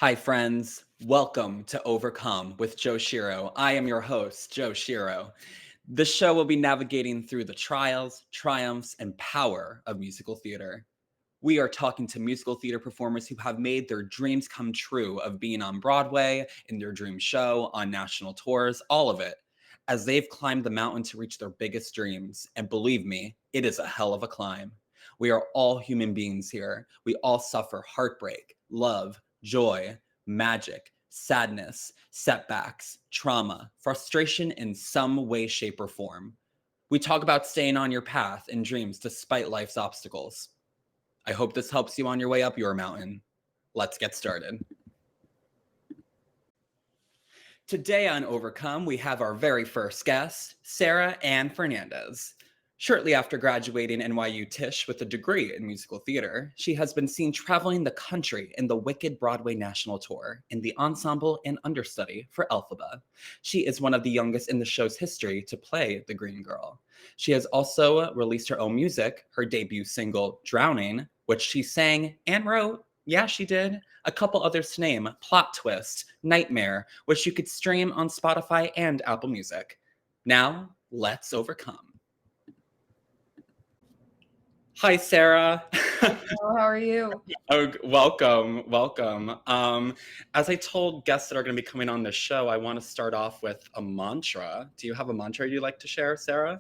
Hi, friends. Welcome to Overcome with Joe Shiro. I am your host, Joe Shiro. This show will be navigating through the trials, triumphs, and power of musical theater. We are talking to musical theater performers who have made their dreams come true of being on Broadway, in their dream show, on national tours, all of it, as they've climbed the mountain to reach their biggest dreams. And believe me, it is a hell of a climb. We are all human beings here. We all suffer heartbreak, love, joy, magic, sadness, setbacks, trauma, frustration in some way, shape, or form. We talk about staying on your path and dreams despite life's obstacles. I hope this helps you on your way up your mountain. Let's get started. Today on Overcome, we have our very first guest, Sarah Ann Fernandez. Shortly after graduating NYU Tisch with a degree in musical theater, she has been seen traveling the country in the Wicked Broadway National Tour in the ensemble and understudy for Elphaba. She is one of the youngest in the show's history to play the Green Girl. She has also released her own music, her debut single, Drowning, which she sang and wrote. Yeah, she did. A couple others to name: Plot Twist, Nightmare, which you could stream on Spotify and Apple Music. Now, let's overcome. Hi, Sarah. Hello, how are you? Welcome, welcome. As I told guests that are going to be coming on this show, I want to start off with a mantra. Do you have a mantra you'd like to share, Sarah?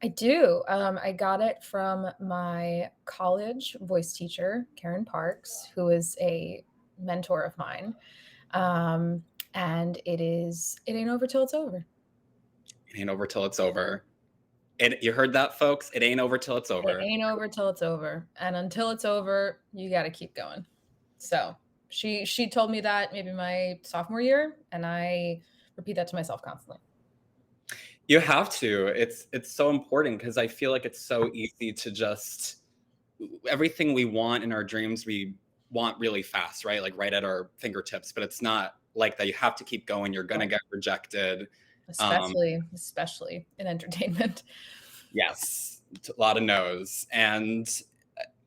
I do. I got it from my college voice teacher, Karen Parks, who is a mentor of mine. And it ain't over till it's over. It ain't over till it's over. And you heard that, folks? It ain't over till it's It over. ain't over till it's over. And until it's over, you got to keep going. So she told me that maybe my sophomore year, and I repeat that to myself constantly. You have to. It's so important because I feel like it's so easy to just everything we want in our dreams we want really fast, right? Like right at our fingertips, but it's not like that. You have to keep going. You're gonna get rejected. Um, Especially in entertainment. yes, a lot of no's, and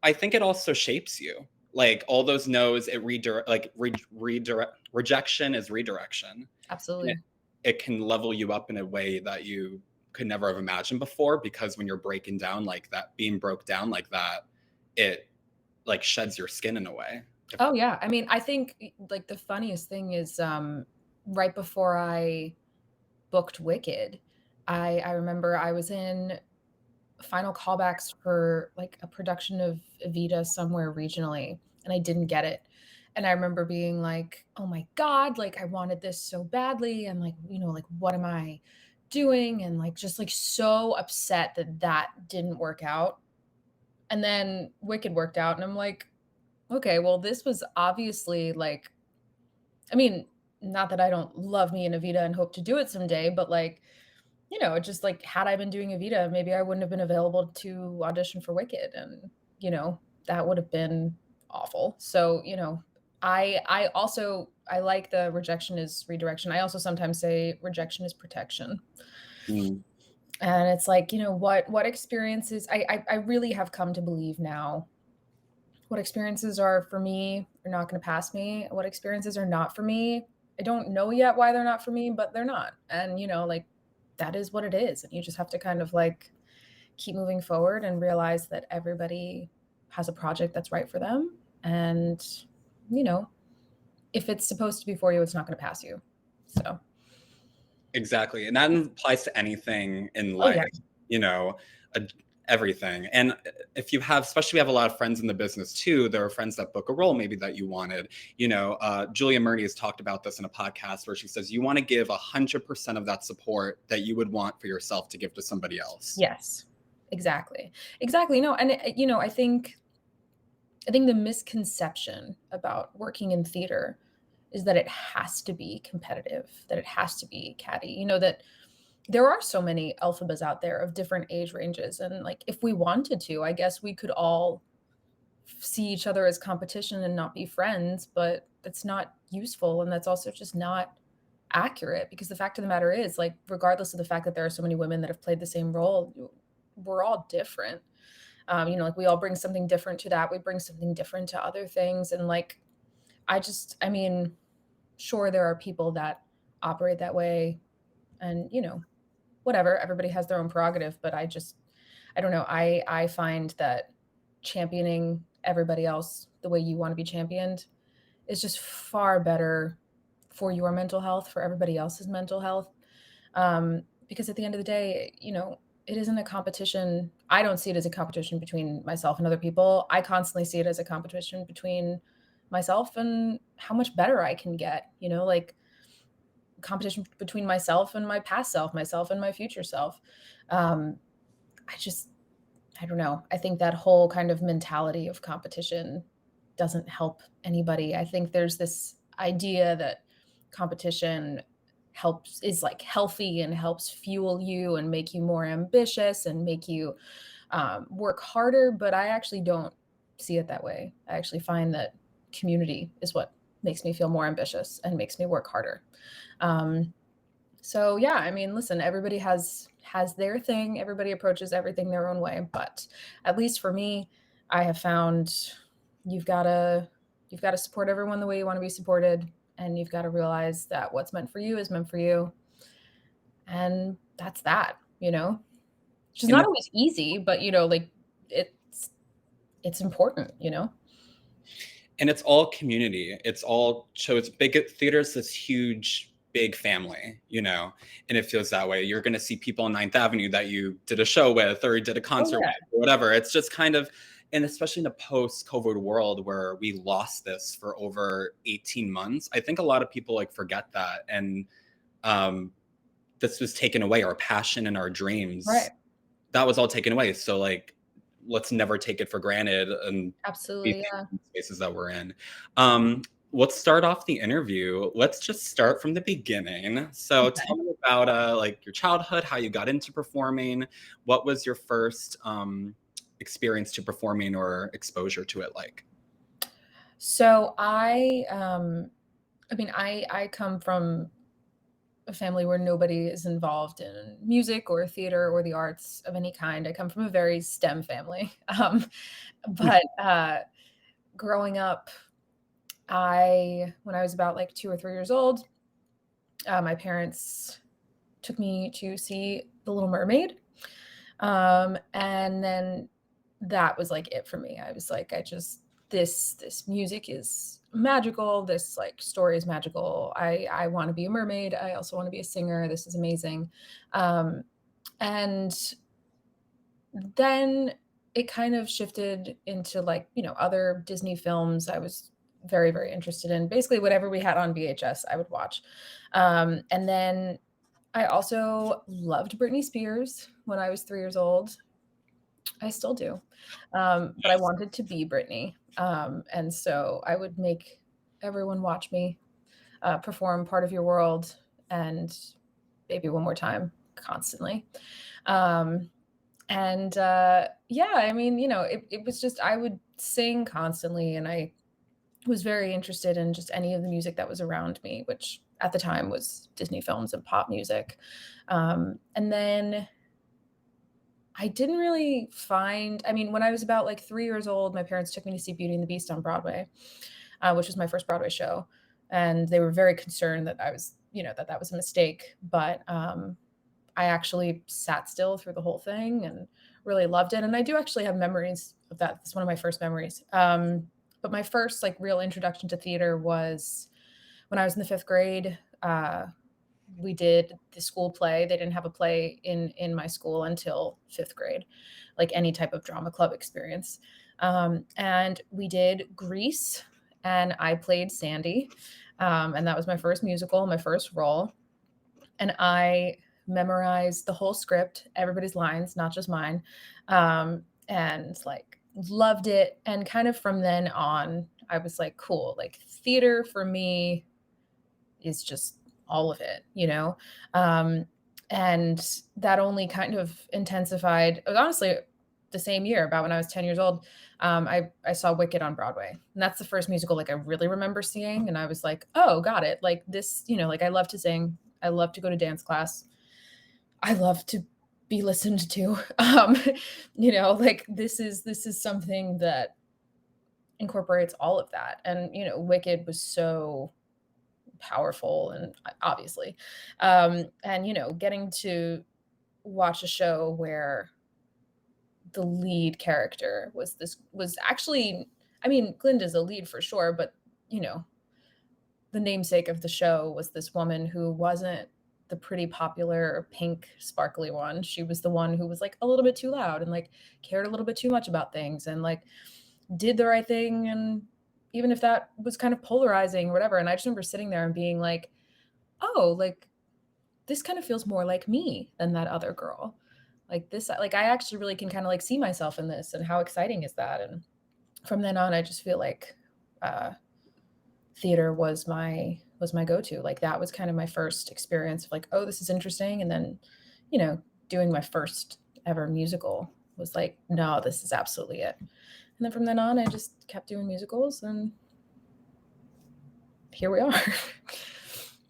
I think it also shapes you. Like all those no's, it redirect. Like redirect. Rejection is redirection. And Absolutely. it can level you up in a way that you could never have imagined before, because when you're breaking down like that, being broke down like that, it like sheds your skin in a way. Oh, yeah. I mean, I think, like, the funniest thing is, right before I booked Wicked, I remember I was in final callbacks for, like, a production of Evita somewhere regionally, and I didn't get it. And I remember being like, "Oh my god, like, I wanted this so badly, and, like, like, what am I doing?" And, like, just, like, so upset that that didn't work out. And then Wicked worked out, and I'm like, "Okay, well, this was obviously, like." I mean, not that I don't love me and Evita and hope to do it someday, but, like, just, like, had I been doing Evita, maybe I wouldn't have been available to audition for Wicked, and, that would have been awful. So, I also I like the rejection is redirection. I also sometimes say rejection is protection. Mm, And it's like, what experiences I really have come to believe now what experiences are for me are not going to pass me. What experiences are not for me, I don't know yet why they're not for me, but they're not. And, like, that is what it is. And you just have to kind of like keep moving forward and realize that everybody has a project that's right for them. And, you know, if it's supposed to be for you, it's not going to pass you. So, exactly. And that applies to anything in oh, yeah. life, you know, uh, everything. And if you have, especially we have a lot of friends in the business too, there are friends that book a role maybe that you wanted. Julia Murray has talked about this in a podcast where she says you want to give 100% of that support that you would want for yourself to give to somebody else. Yes, exactly. Exactly. No, and, I think the misconception about working in theater is that it has to be competitive, that it has to be catty. That there are so many alphabas out there of different age ranges. And, like, if we wanted to, I guess we could all see each other as competition and not be friends, but that's not useful. And that's also just not accurate, because the fact of the matter is, like, regardless of the fact that there are so many women that have played the same role, we're all different. Like, we all bring something different to that. We bring something different to other things. And, like, I mean, sure, there are people that operate that way and, whatever, everybody has their own prerogative, but I don't know. I find that championing everybody else the way you want to be championed is just far better for your mental health, for everybody else's mental health. Because at the end of the day, it isn't a competition. I don't see it as a competition between myself and other people. I constantly see it as a competition between myself and how much better I can get, like competition between myself and my past self, myself and my future self. Um, I just, I don't know. I think that whole kind of mentality of competition doesn't help anybody. I think there's this idea that competition is like healthy and helps fuel you and make you more ambitious and make you work harder. But I actually don't see it that way. I actually find that community is what makes me feel more ambitious and makes me work harder. Um, so yeah, I mean, listen, everybody has their thing. Everybody approaches everything their own way, but at least for me, I have found you've got to you've got to support everyone the way you want to be supported, and you've got to realize that what's meant for you is meant for you, and that's that, which is And not it's always easy, but like it's important. and it's all community. It's all so it's big theater's this huge big family, and it feels that way. You're going to see people on Ninth Avenue that you did a show with or did a Oh concert yeah, with or whatever. It's just kind of, and especially in a post-COVID world where we lost this for over 18 months, I think a lot of people like forget that. And um, this was taken away, our passion and our dreams, right, that was all taken away. So like, let's never take it for granted and be absolutely, thankful yeah. for the spaces that we're in. Um, let's start off the interview. Let's just start from the beginning. So tell me about like your childhood, how you got into performing. What was your first experience to performing or exposure to it like? So I mean, I come from a family where nobody is involved in music or theater or the arts of any kind. I come from a very STEM family. But growing up, when I was about like 2 or 3 years old, my parents took me to see The Little Mermaid. And then that was like it for me. I was like, this music is magical. This like story is magical. I want to be a mermaid. I also want to be a singer. This is amazing. Um, and then it kind of shifted into like, other Disney films I was very, very interested in. Basically, whatever we had on VHS, I would watch. And then I also loved Britney Spears when I was 3 years old. I still do. But I wanted to be Britney. And so I would make everyone watch me perform Part of Your World and Baby One More Time constantly. Um, and yeah, I mean, it was just, I would sing constantly and I was very interested in just any of the music that was around me, which at the time was Disney films and pop music. And then I didn't really I mean, when I was about like 3 years old, my parents took me to see Beauty and the Beast on Broadway, which was my first Broadway show. And they were very concerned that that was a mistake. But I actually sat still through the whole thing and really loved it. And I do actually have memories of that. It's one of my first memories. But my first like real introduction to theater was when I was in the fifth grade. We did the school play. They didn't have a play in my school until fifth grade, like any type of drama club experience. And we did Grease, and I played Sandy, and that was my first musical, my first role. And I memorized the whole script, everybody's lines, not just mine, and like loved it. And kind of from then on, I was like, cool, like theater for me is just all of it. Um, and that only kind of intensified, honestly, the same year, about when I was 10 years old. I saw Wicked on Broadway. And that's the first musical like I really remember seeing. And I was like, oh, got it. Like this, like I love to sing. I love to go to dance class. I love to be listened to. Like this is something that incorporates all of that. And, you know, Wicked was so powerful and obviously. And, you know, getting to watch a show where the lead character was actually, I mean, Glinda's a lead for sure, but, you know, the namesake of the show was this woman who wasn't the pretty popular pink sparkly one. She was the one who was like a little bit too loud and like cared a little bit too much about things and like did the right thing. And even if that was kind of polarizing or whatever. And I just remember sitting there and being like, oh, like this kind of feels more like me than that other girl. Like this, like I actually really can kind of like see myself in this, and how exciting is that? And from then on, I just feel like uh, theater was my go-to. Like that was kind of my first experience of like, oh, this is interesting. And then, you know, doing my first ever musical was like, no, this is absolutely it. And then from then on, I just kept doing musicals, and here we are.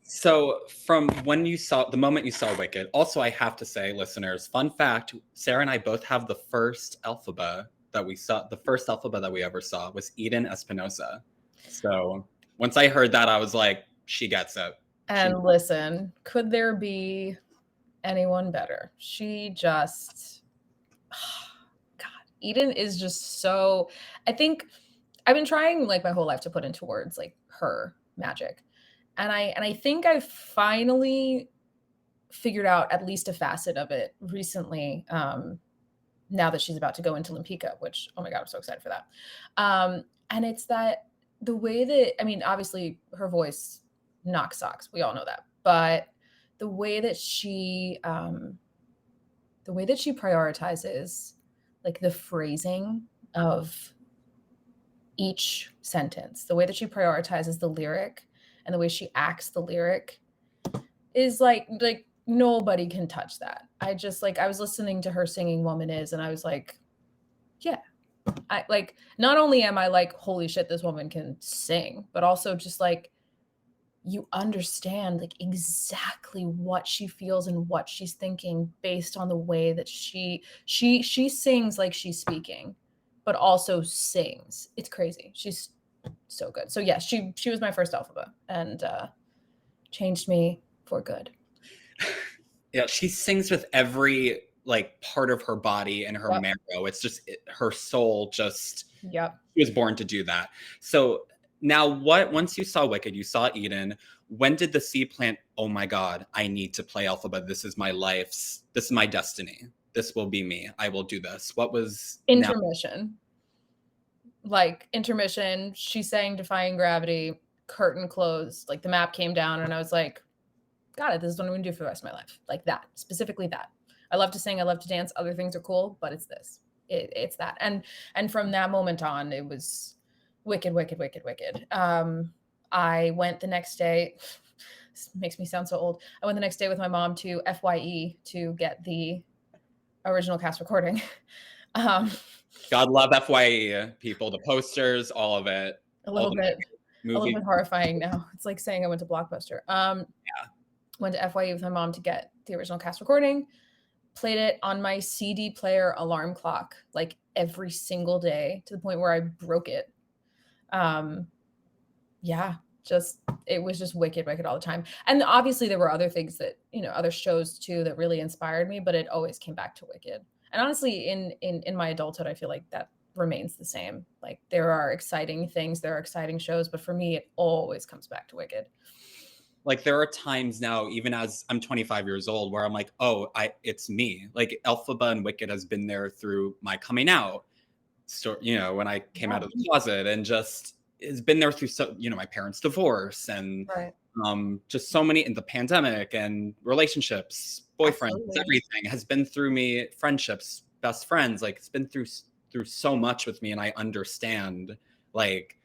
So from when you saw the moment you saw Wicked, also I have to say, listeners, fun fact, Sarah and I both have the first alphabet that we saw, the first alphabet that we ever saw was Eden Espinosa. So once I heard that, I was like, she gets it. She And listen, could there be anyone better? She just, God, Eden is just so, I think I've been trying like my whole life to put into words like her magic. And I think I finally figured out at least a facet of it recently. Now that she's about to go into Olympika, which, oh my God, I'm so excited for that. And it's that the way that, I mean, obviously her voice knocks socks. We all know that. But the way that she prioritizes like the phrasing of each sentence, the way that she prioritizes the lyric and the way she acts the lyric is like nobody can touch that. I just like I was listening to her singing Woman Is, and I was like, yeah. I like not only am I like, holy shit, this woman can sing, but also just like you understand like exactly what she feels and what she's thinking based on the way that she sings like she's speaking, but also sings. It's crazy. She's so good. So yeah, she was my first alphabet, and changed me for good. yeah, she sings with every like part of her body and her Yep. marrow. It's just her soul just Yep. she was born to do that. So now what once you saw Wicked, you saw Eden, when did the seed plant, oh my God, I need to play Alphabet. This is my destiny. This will be me. I will do this. What was now Intermission. Like intermission, she sang Defying Gravity, curtain closed, like the map came down, and I was like, got it. This is what I'm gonna do for the rest of my life. Like that, specifically that. I love to sing, I love to dance, other things are cool, but it's this. It's that. And from that moment on, it was wicked, wicked, wicked, wicked. I went the next day. This makes me sound so old. I went the next day with my mom to FYE to get the original cast recording. Um, God love FYE people, the posters, all of it, a all little the bit, a little movie. bit horrifying now. It's like saying I went to Blockbuster. Yeah. Went to FYE with my mom to get the original cast recording, played it on my CD player alarm clock like every single day to the point where I broke it. Um, yeah, just it was just wicked, wicked all the time. And obviously there were other things that, you know, other shows too that really inspired me, but it always came back to Wicked. And honestly, in my adulthood, I feel like that remains the same. Like there are exciting things, there are exciting shows, but for me, it always comes back to Wicked. Like there are times now, even as I'm 25 years old, where I'm like, oh, it's me. Like Elphaba and Wicked has been there through my coming out. So, you know, when I came Yeah, out of the closet, and just has been there through so, you know, my parents' divorce and right. just so many in the pandemic and relationships, boyfriends, Absolutely. everything has been through me, friendships, best friends, like it's been through so much with me. And I understand like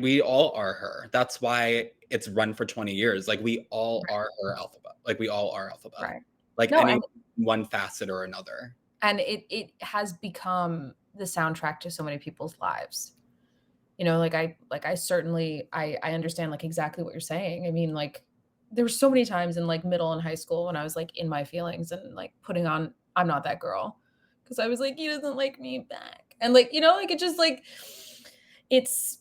we all are her. That's why it's run for 20 years. Like we all Right. are her alphabet. Like we all are alphabet. Right. Like No, any and one facet or another. it has become the soundtrack to so many people's lives. You know, like I certainly I understand like exactly what you're saying. I mean, like there were so many times in like middle and high school when I was like in my feelings and like putting on I'm not that girl because I was like he doesn't like me back. And like, you know, like it just like it's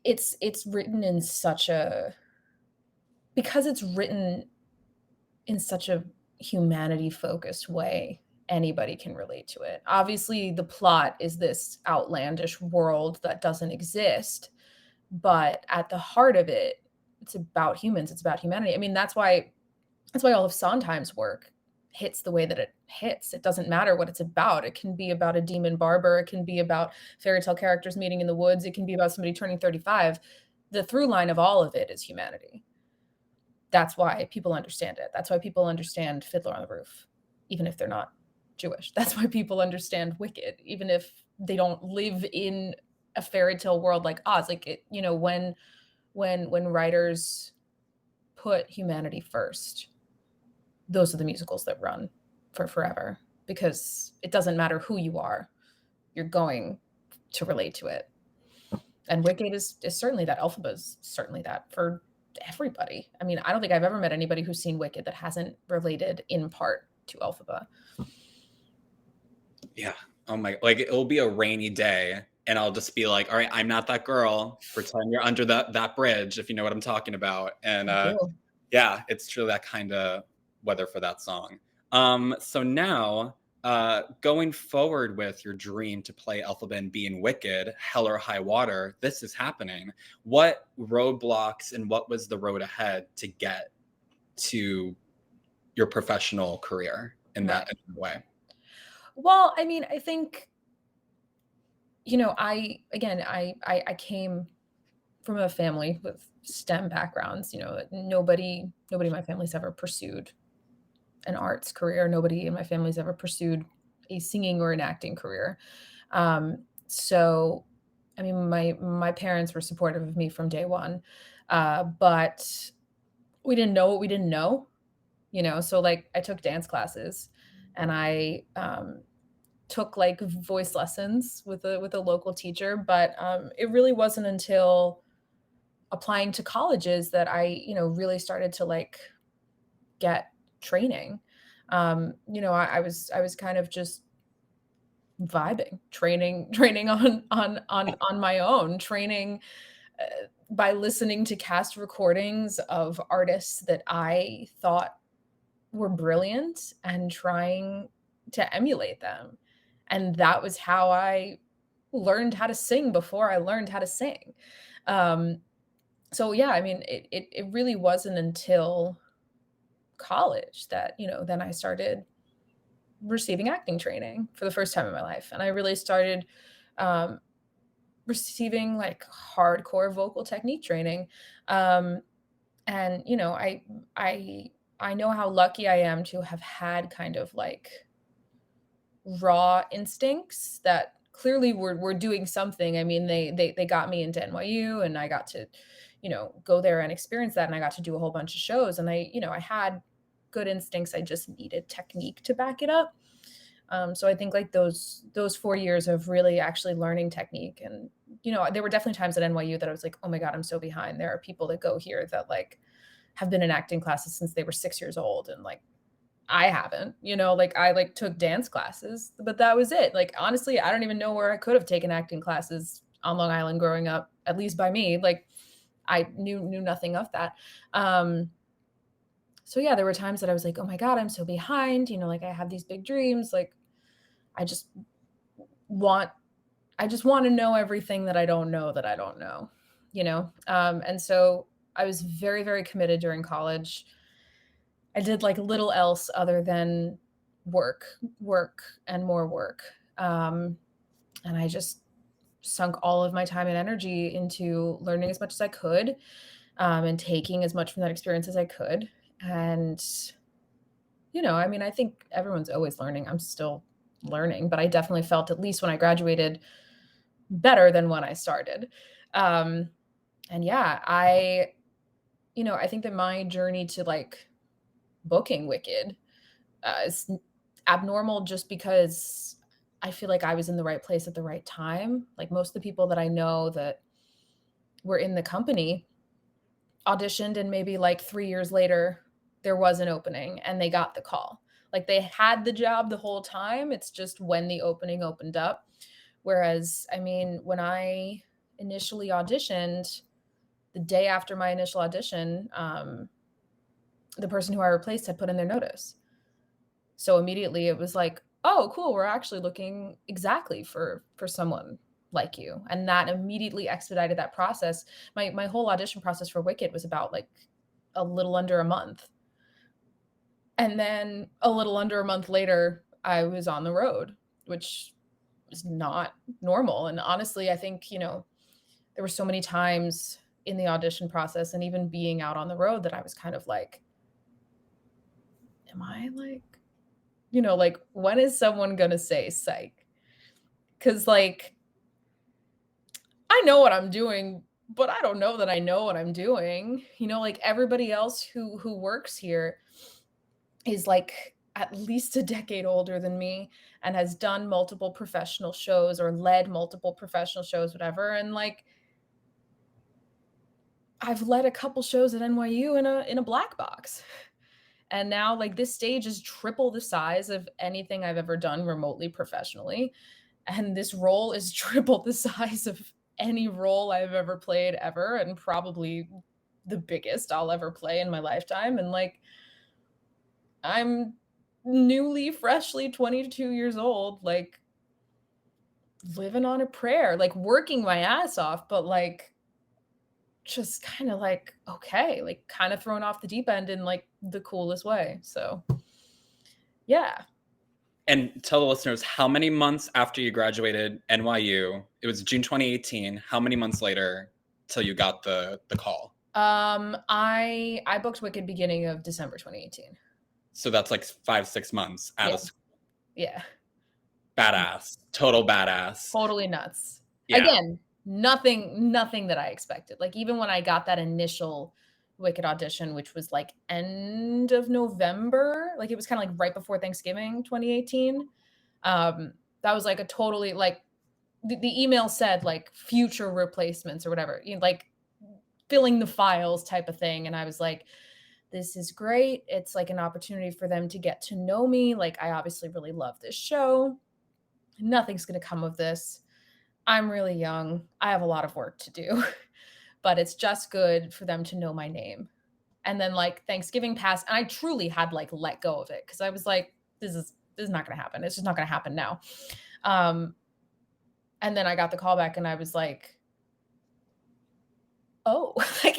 it's written in such a because it's written in such a humanity-focused way, anybody can relate to it. Obviously, the plot is this outlandish world that doesn't exist, but at the heart of it, it's about humans, it's about humanity. I mean, that's why all of Sondheim's work hits the way that it hits. It doesn't matter what it's about. It can be about a demon barber, it can be about fairy tale characters meeting in the woods, it can be about somebody turning 35. The through line of all of it is humanity. That's why people understand it. That's why people understand Fiddler on the Roof, even if they're not Jewish. That's why people understand Wicked, even if they don't live in a fairy tale world like Oz. Like it, when writers put humanity first, those are the musicals that run for forever because it doesn't matter who you are, you're going to relate to it. And Wicked is certainly that. Elphaba is certainly that for everybody. I mean, I don't think I've ever met anybody who's seen Wicked that hasn't related in part to Elphaba. Yeah. Oh my, like it'll be a rainy day and I'll just be like, all right, I'm not that girl. Pretend you're under that bridge, if you know what I'm talking about. And I do. yeah, it's truly that kind of weather for that song. So now, going forward with your dream to play Elphaba and be in Wicked, Hell or High Water, this is happening. What roadblocks and what was the road ahead to get to your professional career in Right. that way? Well, I mean, I think, I came from a family with STEM backgrounds. Nobody in my family's ever pursued an arts career. Nobody in my family's ever pursued a singing or an acting career. So, I mean, my parents were supportive of me from day one, but we didn't know what we didn't know, So, like, I took dance classes, and I took like voice lessons with a local teacher, but it really wasn't until applying to colleges that I, really started to like get training. I was kind of just vibing, training on my own, training by listening to cast recordings of artists that I thought were brilliant and trying to emulate them. And that was how I learned how to sing before I learned how to sing. Um, so yeah, I mean, it really wasn't until college that, then I started receiving acting training for the first time in my life. And I really started um, receiving like hardcore vocal technique training. Um, and I I know how lucky I am to have had kind of like raw instincts that clearly were doing something. I mean, they got me into NYU and I got to, go there and experience that and I got to do a whole bunch of shows and I had good instincts. I just needed technique to back it up. So I think like those 4 years of really actually learning technique and there were definitely times at NYU that I was like, oh my God, I'm so behind. There are people that go here that like have been in acting classes since they were 6 years old and like I haven't, like I like took dance classes, but that was it. Like honestly, I don't even know where I could have taken acting classes on Long Island growing up, at least by me. Like I knew nothing of that. Um, so yeah, there were times that I was like, "Oh my God, I'm so behind." Like I have these big dreams. Like I just want I just want to know everything that I don't know, And so I was very, very committed during college. I did like little else other than work, and more work. Um, and I just sunk all of my time and energy into learning as much as I could, and taking as much from that experience as I could. And, I mean, I think everyone's always learning. I'm still learning, but I definitely felt, at least when I graduated, better than when I started. Um, and yeah, I think that my journey to like booking Wicked is abnormal just because I feel like I was in the right place at the right time. Like most of the people that I know that were in the company auditioned, and maybe like 3 years later, there was an opening and they got the call. Like they had the job the whole time. It's just when the opening opened up. Whereas, I mean, when I initially auditioned, the day after my initial audition, the person who I replaced had put in their notice. So immediately it was like, "Oh, cool, we're actually looking exactly for someone like you." And that immediately expedited that process. My whole audition process for Wicked was about, like, a little under a month. And then a little under a month later, I was on the road, which was not normal. And honestly, I think, there were so many times in the audition process and even being out on the road that I was kind of like, am I like, like, when is someone gonna say psych? Because, like, I know what I'm doing, but I don't know that I know what I'm doing. Like, everybody else who works here is, like, at least a decade older than me and has done multiple professional shows or led multiple professional shows, whatever. And, like, I've led a couple shows at NYU in a black box. And now, like, this stage is triple the size of anything I've ever done remotely professionally. And this role is triple the size of any role I've ever played ever, and probably the biggest I'll ever play in my lifetime. And, like, I'm newly, freshly 22 years old, like, living on a prayer, like, working my ass off, but, like, just kind of like, okay, like, kind of thrown off the deep end in, like, the coolest way. So, yeah. And tell the listeners, how many months after you graduated NYU, it was June 2018, how many months later till you got the call? I booked Wicked beginning of December 2018. So that's like 5-6 months out Yeah. of school. Yeah. Badass. Total badass. Totally nuts. Yeah. Again, nothing that I expected. Like, even when I got that initial Wicked audition, which was, like, end of November, like, it was kinda, like, right before Thanksgiving 2018, that was, like, a totally, like, the email said, like, "Future replacements," or whatever, like, filling the files type of thing, and I was like, "This is great. It's, like, an opportunity for them to get to know me, like, I obviously really love this show. Nothing's gonna come of this. I'm really young. I have a lot of work to do, but it's just good for them to know my name." And then, like, Thanksgiving passed, and I truly had, like, let go of it because I was like, this is not gonna happen. It's just not gonna happen now." Um, and then I got the call back and I was like, "Oh," like,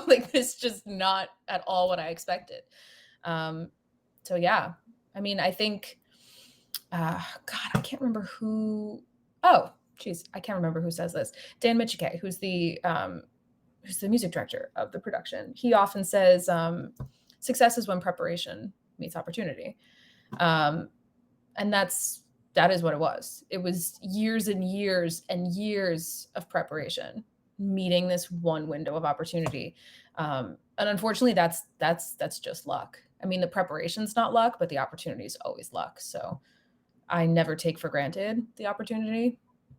like, this just not at all what I expected. Um, so yeah, I mean, I think, God, I can't remember who. Oh, geez, I can't remember who says this. Dan Michike, who's the music director of the production. He often says, "Success is when preparation meets opportunity," um, and that is what it was. It was years and years and years of preparation, meeting this one window of opportunity, and unfortunately, that's just luck. I mean, the preparation's not luck, but the opportunity is always luck. So I never take for granted the opportunity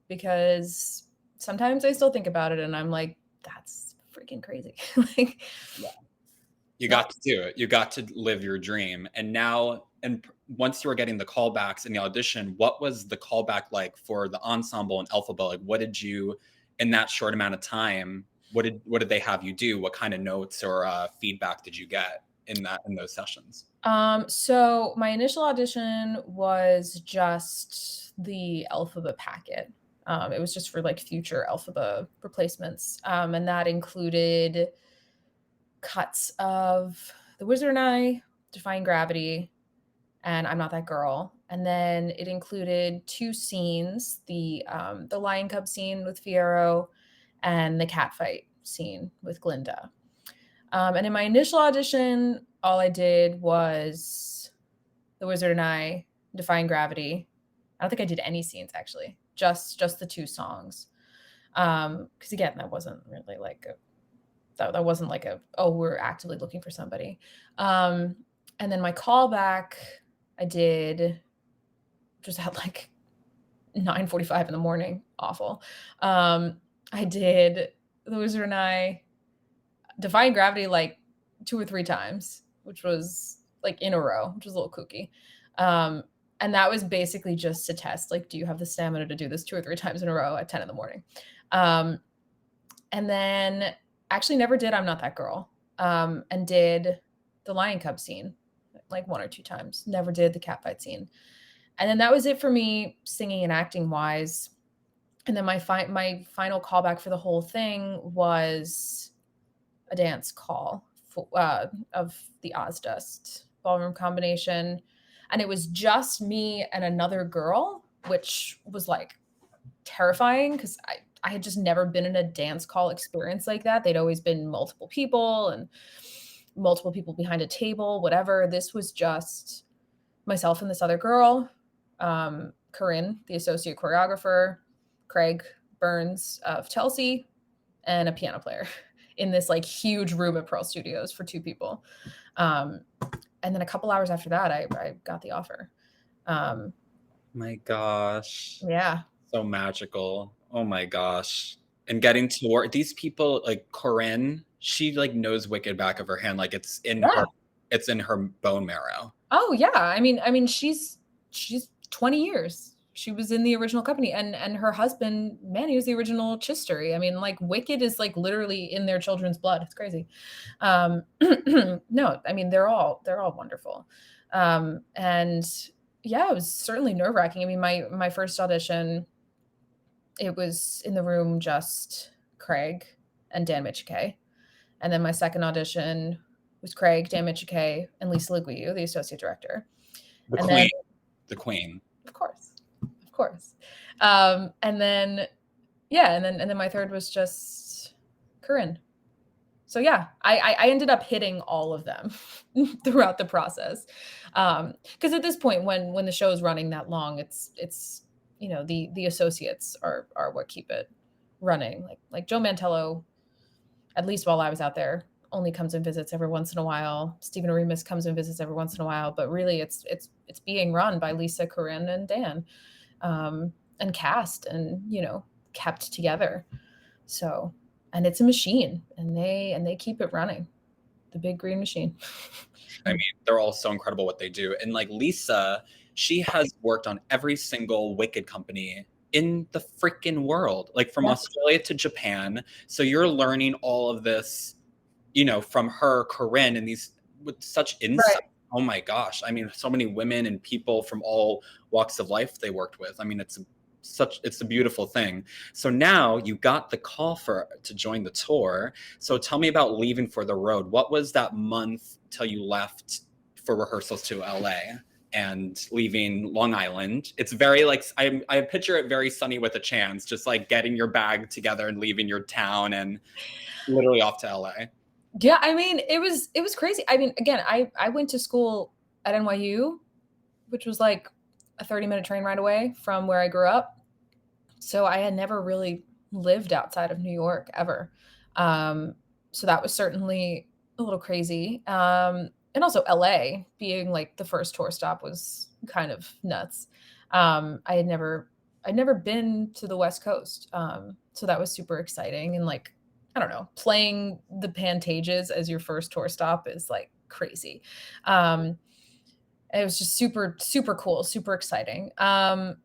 because sometimes I still think about it and I'm like, that's freaking crazy. Like, Yeah. You not got to do it. You got to live your dream. And now, and once you were getting the callbacks in the audition, what was the callback like for the ensemble and Elphaba? Like, what did you, in that short amount of time, what did they have you do? What kind of notes or feedback did you get in those sessions? so my initial audition was just the Elphaba packet. It was just for, like, future Elphaba replacements. And that included cuts of The Wizard and I, Defying Gravity, and I'm Not That Girl. And then it included two scenes, the lion cub scene with Fiero and the cat fight scene with Glinda. And in my initial audition, all I did was The Wizard and I, Defying Gravity. I don't think I did any scenes, actually, just the two songs. Because again, that wasn't really like that wasn't like oh, we're actively looking for somebody. And then my callback, I did just at like 9:45 in the morning. Awful. I did The Wizard and I, Defying Gravity, like 2 or 3 times, which was, like, in a row, which was a little kooky. Um, and that was basically just to test, like, do you have the stamina to do this 2 or 3 times in a row at 10 in the morning? Um, and then actually never did I'm Not That Girl, and did the Lion Cub scene like 1 or 2 times. Never did the catfight scene. And then that was it for me singing and acting wise. And then my final callback for the whole thing was a dance call of the Ozdust ballroom combination, and it was just me and another girl, which was like terrifying because I had just never been in a dance call experience like that. They'd always been multiple people and multiple people behind a table, whatever. This was just myself and this other girl, Corinne, the associate choreographer, Craig Burns of Chelsea, and a piano player in this like huge room at Pearl Studios for 2 people. Um, and then a couple hours after that, I got the offer. Um, My gosh. yeah. So magical. Oh my gosh. And getting to work these people like Corinne, she like knows Wicked back of her hand. Like Yeah. it's in her bone marrow. Oh yeah. I mean, she's 20 years. She was in the original company, and her husband, man, he was the original Chistery. I mean, like Wicked is like literally in their children's blood. It's crazy. Um, no, I mean they're all wonderful. And yeah, it was certainly nerve wracking. I mean, my first audition, it was in the room just Craig and Dan Michike. And then my second audition was Craig, Dan Michike, and Lisa Leguiu, the associate director. The And then, queen. The queen. of course, of course. And then, yeah, and then my third was just Corinne. So yeah, I ended up hitting all of them throughout the process. Because at this point, when the show is running that long, it's the associates are what keep it running. Like Joe Mantello, at least while I was out there, only comes and visits every once in a while. Stephen Remus comes and visits every once in a while, but really it's being run by Lisa, Corinne, and Dan, and cast and kept together. So, and it's a machine, and they keep it running, the big green machine. I mean, they're all so incredible what they do. And like Lisa, she has worked on every single Wicked company in the freaking world, like from Yeah. Australia to Japan. So you're learning all of this, from her, Corinne, and these with such Right. insight. Oh my gosh. I mean, so many women and people from all walks of life they worked with. I mean, it's a beautiful thing. So now you got the call to join the tour. So tell me about leaving for the road. What was that month till you left for rehearsals to LA and leaving Long Island? It's very like I picture it very Sunny with a Chance, just like getting your bag together and leaving your town and literally off to LA. Yeah, I mean, it was crazy. I mean, again, I went to school at NYU, which was like a 30-minute train ride away from where I grew up. So I had never really lived outside of New York ever. Um, so that was certainly a little crazy. And also LA being like the first tour stop was kind of nuts. I'd never been to the West Coast. So that was super exciting. And like, I don't know, playing the Pantages as your first tour stop is like crazy. Um, it was just super, super cool, super exciting. I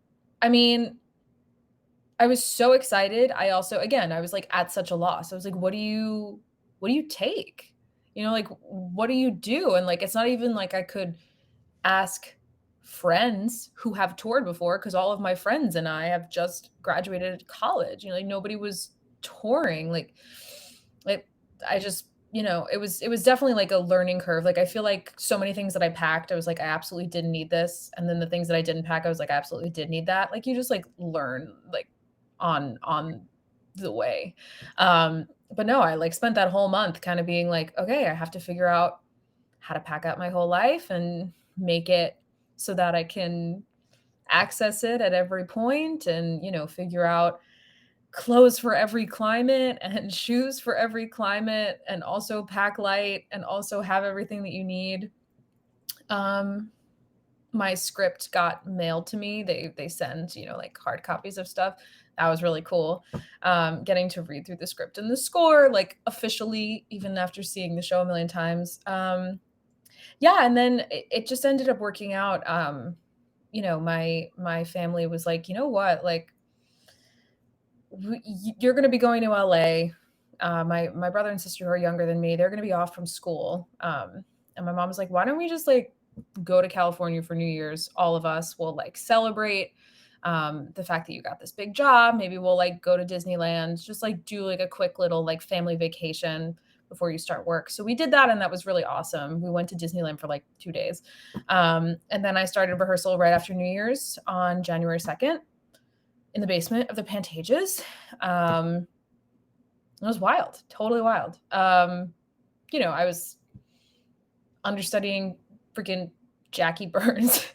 mean, I was so excited. I also again, I was, like, at such a loss. I was like, "What do you take?" Like, "What do you do?" And, like, it's not even like I could ask friends who have toured before, because all of my friends and I have just graduated college, like, nobody was touring, like, I just it was definitely, like, a learning curve. Like, I feel like so many things that I packed, I was like, "I absolutely didn't need this," and then the things that I didn't pack, I was like, "I absolutely did need that." Like, you just, like, learn, like, on the way. But no, I like spent that whole month kind of being like, okay, I have to figure out how to pack out my whole life and make it so that I can access it at every point and, figure out clothes for every climate and shoes for every climate and also pack light and also have everything that you need. Um, my script got mailed to me. They send, like hard copies of stuff. That was really cool. Getting to read through the script and the score, like officially, even after seeing the show a million times. Yeah, and then it just ended up working out. My family was like, you know what, like You're going to be going to LA. My brother and sister who are younger than me, they're going to be off from school. And my mom was like, why don't we just like go to California for New Year's? All of us will like celebrate the fact that you got this big job. Maybe we'll like go to Disneyland, just like do like a quick little like family vacation before you start work. So we did that, and that was really awesome. We went to Disneyland for like 2 days. And then I started rehearsal right after New Year's on January 2nd in the basement of the Pantages. It was wild, totally wild. I was understudying freaking Jackie Burns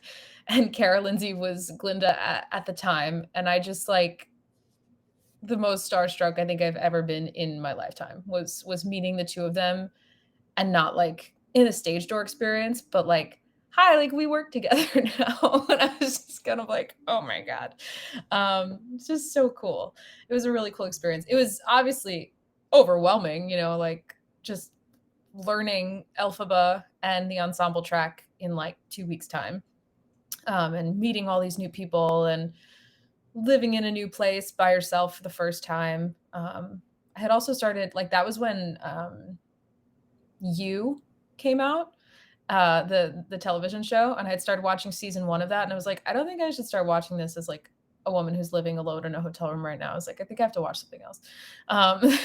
and Cara Lindsay was Glinda at the time. And I just like the most starstruck I think I've ever been in my lifetime was meeting the two of them, and not like in a stage door experience, but like, hi, like we work together now. And I was just kind of like, oh my God. It's just so cool. It was a really cool experience. It was obviously overwhelming, like just learning Elphaba and the ensemble track in like 2 weeks' time. And meeting all these new people and living in a new place by yourself for the first time. I had also started like that was when You came out, the television show, and I had started watching season 1 of that, and I was like, "I don't think I should start watching this as, like, a woman who's living alone in a hotel room right now." I was like, "I think I have to watch something else."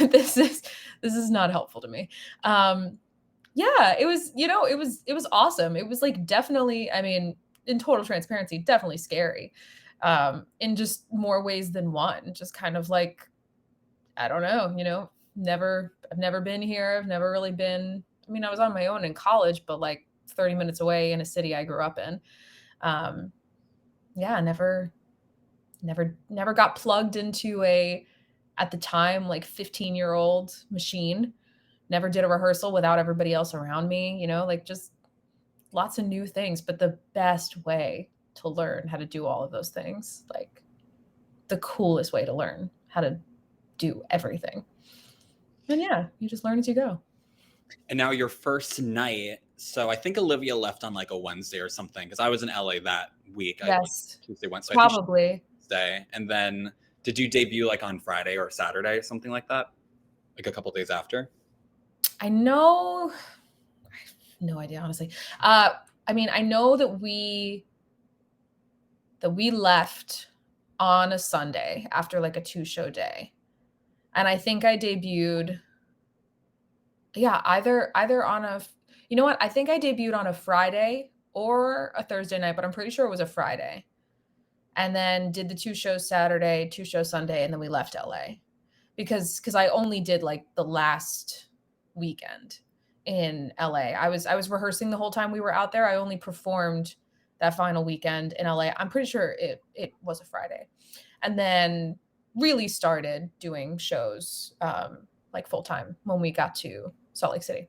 This is not helpful to me. Yeah, it was awesome. It was, like, definitely, I mean, in total transparency, definitely scary, in just more ways than one. Just kind of like, I don't know, I've never been here. I've never really been. I mean, I was on my own in college, but like 30 minutes away in a city I grew up in. Um, yeah, never got plugged into at the time, like 15-year-old machine. Never did a rehearsal without everybody else around me, like just lots of new things, but the best way to learn how to do all of those things, like the coolest way to learn how to do everything. And yeah, you just learn as you go. And now your first night. So I think Olivia left on like a Wednesday or something because I was in LA that week. I like Yes, Tuesday, Wednesday. So I think she probably. Wednesday. And then did you debut like on Friday or Saturday, something like that? Like a couple days after? I know, I have no idea, honestly. Uh, I mean, I know that we left on a Sunday after like a 2-show day. And I think I debuted, yeah, either on you know what? I think I debuted on a Friday or a Thursday night, but I'm pretty sure it was a Friday. And then did the 2 shows Saturday, 2 shows Sunday, and then we left LA. Because I only did like the last weekend in LA. I was rehearsing the whole time we were out there. I only performed that final weekend in LA. I'm pretty sure it was a Friday. And then really started doing shows like full time when we got to Salt Lake City.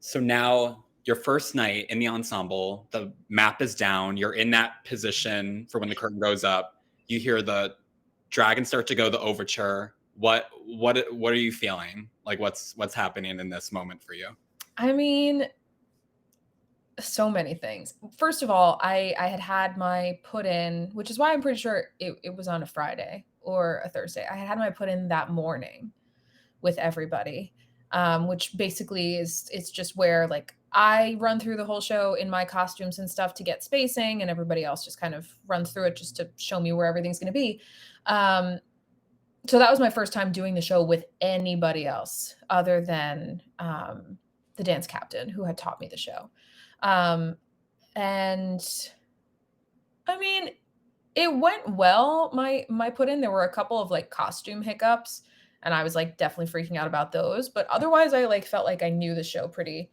So now your first night in the ensemble, the map is down. You're in that position for when the curtain goes up. You hear the dragon start to go, the overture. What are you feeling? Like what's happening in this moment for you? I mean, so many things. First of all, I had my put in, which is why I'm pretty sure it was on a Friday or a Thursday. I had my put in that morning with everybody, which basically is it's just where like I run through the whole show in my costumes and stuff to get spacing, and everybody else just kind of runs through it just to show me where everything's going to be. Um, so that was my first time doing the show with anybody else other than the dance captain who had taught me the show. Um, and I mean, it went well. My put in, there were a couple of like costume hiccups, and I was like definitely freaking out about those. But otherwise, I like felt like I knew the show pretty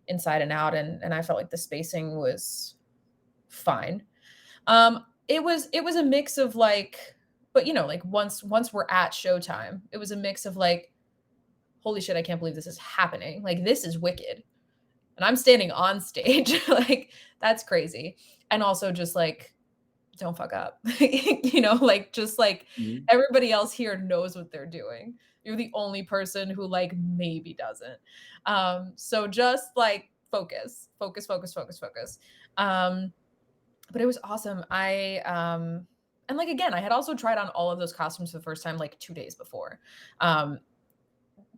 inside and out, and I felt like the spacing was fine. It was a mix of like, but like once we're at showtime, it was a mix of like, holy shit, I can't believe this is happening. Like this is wicked. And I'm standing on stage. Like that's crazy. And also just like, don't fuck up. Like just like Mhm. everybody else here knows what they're doing. You're the only person who like maybe doesn't. So just like focus, focus, focus, focus, focus. But it was awesome. And And, like, again, I had also tried on all of those costumes for the first time, like, 2 days before. Um,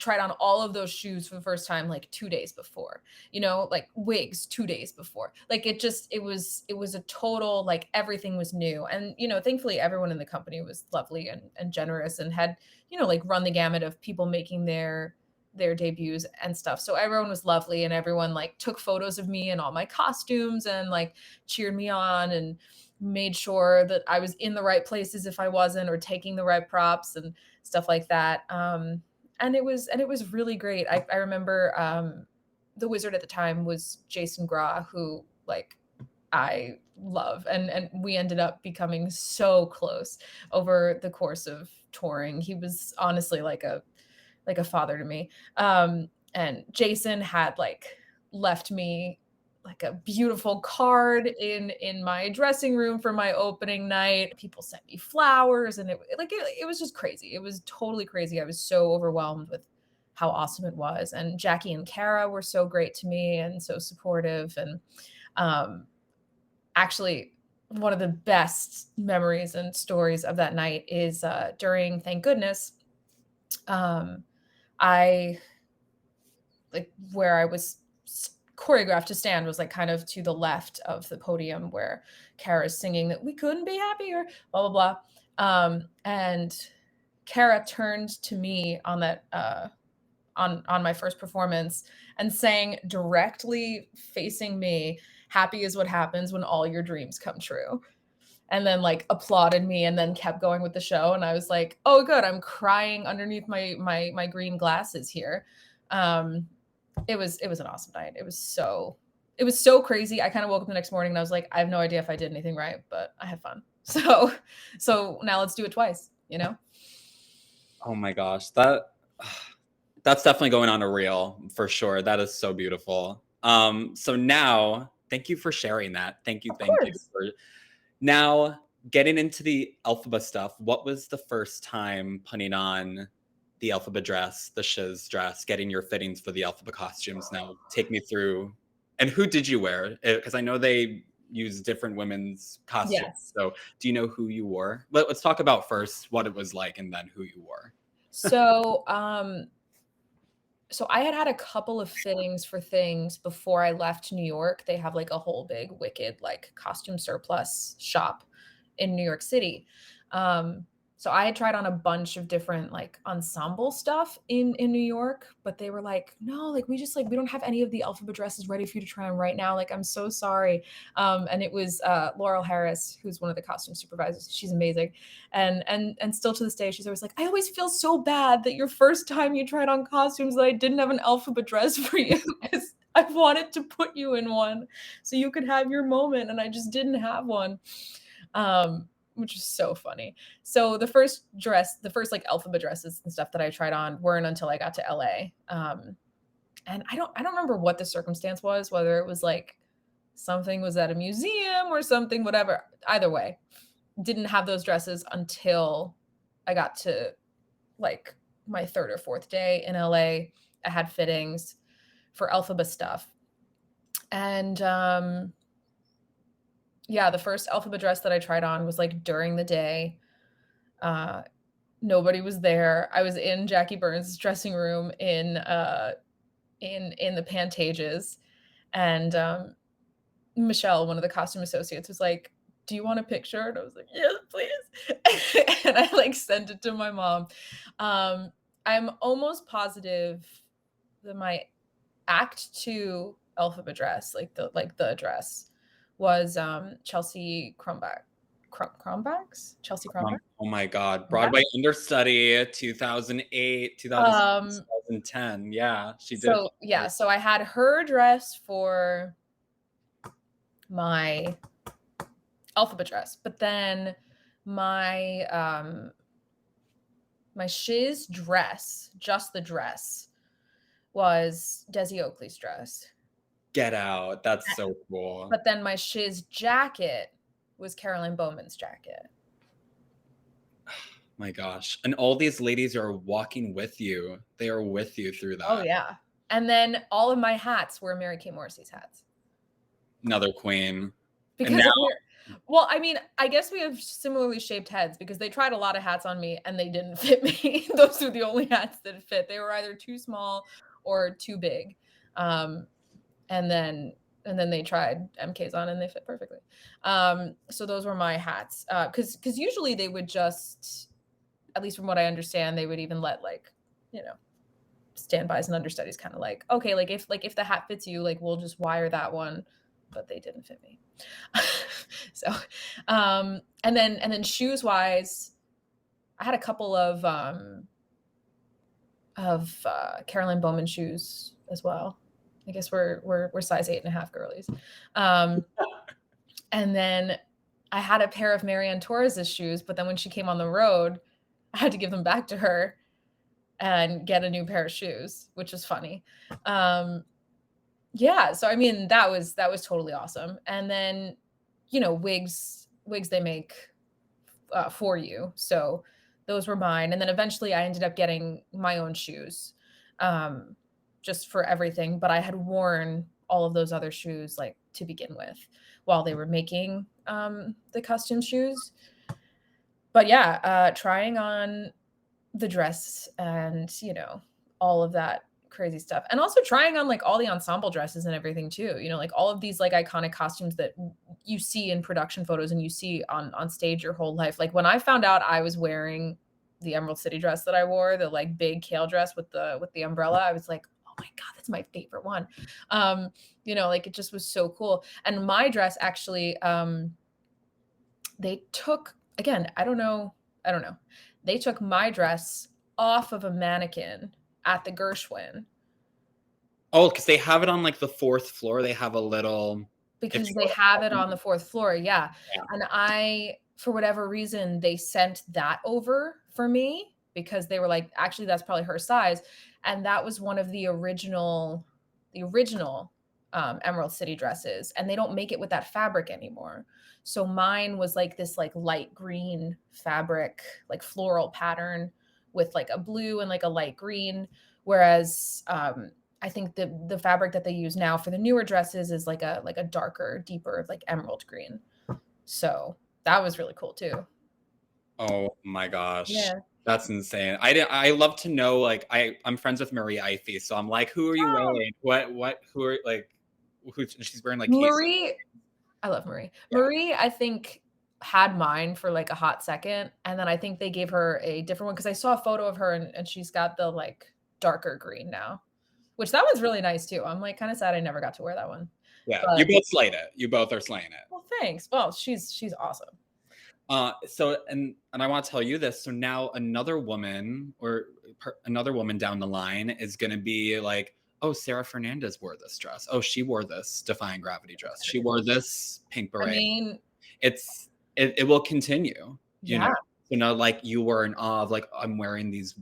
tried on all of those shoes for the first time, like, 2 days before, like, wigs 2 days before. Like, it was a total, like, everything was new, and, thankfully, everyone in the company was lovely and generous and had, like, run the gamut of people making their debuts and stuff. So everyone was lovely and everyone, like, took photos of me and all my costumes and, like, cheered me on and made sure that I was in the right places if I wasn't, or taking the right props and stuff like that. And it was really great. I remember, the wizard at the time was Jason Gra, who, like, I love, and we ended up becoming so close over the course of touring. He was honestly like a father to me. And Jason had, like, left me, like, a beautiful card in my dressing room for my opening night. People sent me flowers, and it was just crazy. It was totally crazy. I was so overwhelmed with how awesome it was. And Jackie and Kara were so great to me and so supportive. And um, actually, one of the best memories and stories of that night is during Thank Goodness. Um, I like where I was choreographed to stand was, like, kind of to the left of the podium where Kara's singing that we couldn't be happier, blah blah blah. And Kara turned to me on that on my first performance and sang directly facing me, "Happy is what happens when all your dreams come true." And then, like, applauded me and then kept going with the show. And I was like, "Oh, good. I'm crying underneath my green glasses here." Um, it was an awesome night. It was so crazy. I kind of woke up the next morning and I was like, I have no idea if I did anything right, but I had fun. So now let's do it twice, you know? Oh my gosh, that's definitely going on a reel for sure. That is so beautiful. So now, thank you for sharing that. Of Thank you course. for now getting into the Elphaba stuff. What was the first time putting on the Elphaba dress, the shiz dress, getting your fittings for the Elphaba costumes? Now, take me through. And who did you wear? Because I know they use different women's costumes. Yes. So, do you know who you wore? Let's talk about first what it was like, and then who you wore. So, so I had a couple of fittings for things before I left New York. They have, like, a whole big Wicked, like, costume surplus shop in New York City. So I had tried on a bunch of different, like, ensemble stuff in New York, but they were like, "No, like, we don't have any of the Alphabet dresses ready for you to try on right now. Like, I'm so sorry." And it was Laurel Harris, who's one of the costume supervisors. She's amazing. And still to this day, she's always like, "I always feel so bad that your first time you tried on costumes that I didn't have an Alphabet dress for you because I wanted to put you in one so you could have your moment, and I just didn't have one." Which is so funny. So the first, like, Alphabet dresses and stuff that I tried on weren't until I got to LA. And I don't remember what the circumstance was, whether it was like something was at a museum or something, whatever. Either way, didn't have those dresses until I got to, like, my third or fourth day in LA. I had fittings for Elphaba stuff. And yeah, the first Elphaba dress that I tried on was, like, during the day. Uh, Nobody was there. I was in Jackie Burns' dressing room in the Pantages, and Michelle, one of the costume associates, was like, "Do you want a picture?" And I was like, "Yes, please." And I, like, sent it to my mom. Um, I'm almost positive that my Act 2 Elphaba dress, like the dress, was, Chelsea Kronbach's? Chelsea Kronbach? Oh my God. Yeah. Broadway Understudy, 2008, Um, 2010. Yeah, she did it. so yeah, so I had her dress for my Alphabet dress, but then my shiz dress, just the dress, was Desi Oakley's dress. Get Out. That's so cool. But then my shiz jacket was Caroline Bowman's jacket. My gosh. And all these ladies are walking with you. They are with you through Oh, that. yeah. And then all of my hats were Mary Kay Morrissey's hats. Another queen. And Because now of her. Well, I mean, I guess we have similarly shaped heads because they tried a lot of hats on me and they didn't fit me. Those are the only hats that fit. They were either too small or too big. Um, and then and then they tried MKs on and they fit perfectly. So those were my hats. Because usually they would just, at least from what I understand, they would even let like, you know, standbys and understudies kind of like, okay, like if the hat fits you, like we'll just wire that one, but they didn't fit me. So and then shoes wise, I had a couple of Caroline Bowman shoes as well. I guess we're size 8.5 girlies. Um and then I had a pair of Marianne Torres's shoes, but then when she came on the road, I had to give them back to her and get a new pair of shoes, which was funny. Um yeah, so I mean that was totally awesome. And then, wigs they make for you. So those were mine. And then eventually I ended up getting my own shoes, um, just for everything. But I had worn all of those other shoes like to begin with while they were making the custom shoes. But yeah, trying on the dress and, all of that crazy stuff. And also trying on like all the ensemble dresses and everything too. Like all of these like iconic costumes that you see in production photos and you see on stage your whole life. Like when I found out I was wearing the Emerald City dress that I wore, the like big kale dress with the umbrella, I was like, "Oh my god, that's my favorite one." Like it just was so cool. And my dress actually they took, again, I don't know. They took my dress off of a mannequin at the Gershwin Oh, because they have it on like the fourth floor. They have a little. If because you they go to have it Alton, on the 4th floor, yeah, yeah, and for whatever reason, they sent that over for me because they were like, "Actually, that's probably her size," and that was one of the original Emerald City dresses, and they don't make it with that fabric anymore. So mine was like this like light green fabric, like floral pattern with like a blue and like a light green, whereas I think the fabric that they use now for the newer dresses is like a darker, deeper, like emerald green. So that was really cool too. oh my gosh. Yeah. That's insane. I love to know, like, I'm friends with Marie Ify, so I'm like, who are you Oh, wearing? Who are like, who she's wearing like Casey. Marie, I love Marie. Yeah. Marie, I think, had mine for like a hot second, and then I think they gave her a different one because I saw a photo of her and she's got the like darker green now, which that one's really nice too. I'm like kind of sad I never got to wear that one. Yeah. You But both slayed it. You both are slaying it. well, thanks. Well, she's awesome. So and I want to tell you this. So now another woman down the line is going to be like, oh, Sarah Fernandez wore this dress. Oh, she wore this Defying Gravity dress. She wore this pink I beret. mean, It will continue, you know. yeah, You know, like you were in awe of like I'm wearing these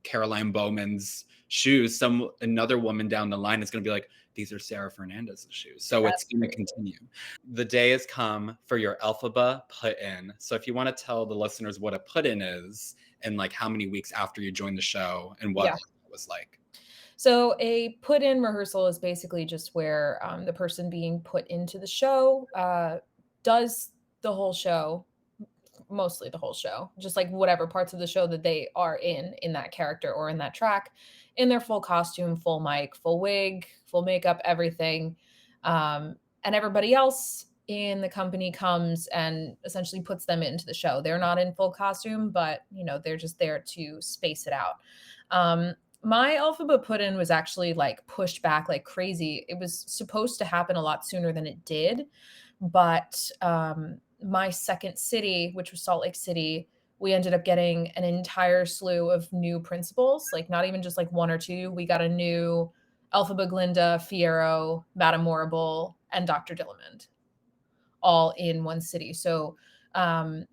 Caroline Bowman's shoes. Another woman down the line is going to be like, these are Sarah Fernandez's shoes. So it's that's going to true. continue. The day has come for your Elphaba put in. So if you want to tell the listeners what a put in is and like how many weeks after you joined the show and what Yeah. it was like. So a put in rehearsal is basically just where the person being put into the show does the whole show, mostly the whole show, just like whatever parts of the show that they are in that character or in that track, in their full costume, full mic, full wig, full makeup, everything. And everybody else in the company comes and essentially puts them into the show. They're not in full costume, but they're just there to space it out. My Alphaba put in was actually like pushed back like crazy. It was supposed to happen a lot sooner than it did, but my second city, which was Salt Lake City, we ended up getting an entire slew of new principals, like not even just like one or two. We got a new Elphaba Glinda, Fiero, Madame Morrible, and Dr. Dillamond all in one city. So um,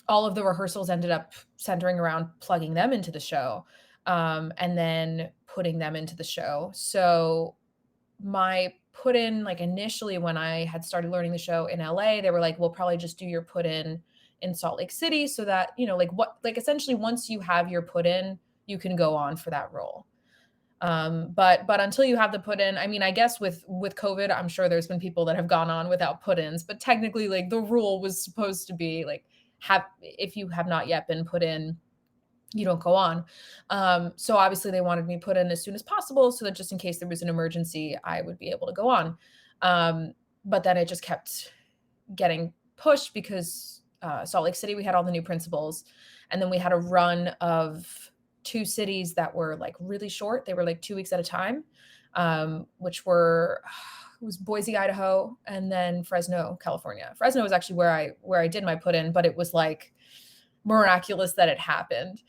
all of the rehearsals ended up centering around plugging them into the show, and then putting them into the show. So my put in, like initially when I had started learning the show in LA, they were like, we'll probably just do your put in Salt Lake City so that, like essentially once you have your put in, you can go on for that role. But until you have the put-in, I mean, I guess with COVID, I'm sure there's been people that have gone on without put-ins, but technically, like, the rule was supposed to be, like, have if you have not yet been put in, you don't go on. So obviously they wanted me put in as soon as possible so that just in case there was an emergency, I would be able to go on. But then it just kept getting pushed because Salt Lake City, we had all the new principals, and then we had a run of two cities that were like really short. They were like 2 weeks at a time, which were it was Boise, Idaho, and then Fresno, California. Fresno was actually where I did my put in, but it was like miraculous that it happened,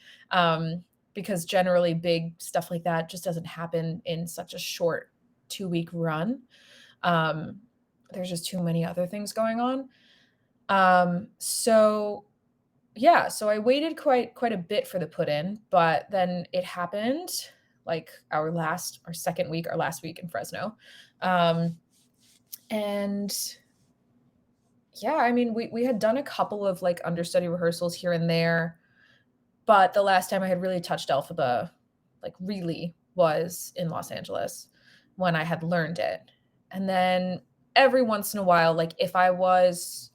because generally big stuff like that just doesn't happen in such a short 2 week run. There's just too many other things going on. So yeah, so I waited quite a bit for the put in, but then it happened like our last week in Fresno. Um, and yeah, I mean, we had done a couple of like understudy rehearsals here and there, but the last time I had really touched Elphaba, like really, was in Los Angeles when I had learned it. And then every once in a while, like if I was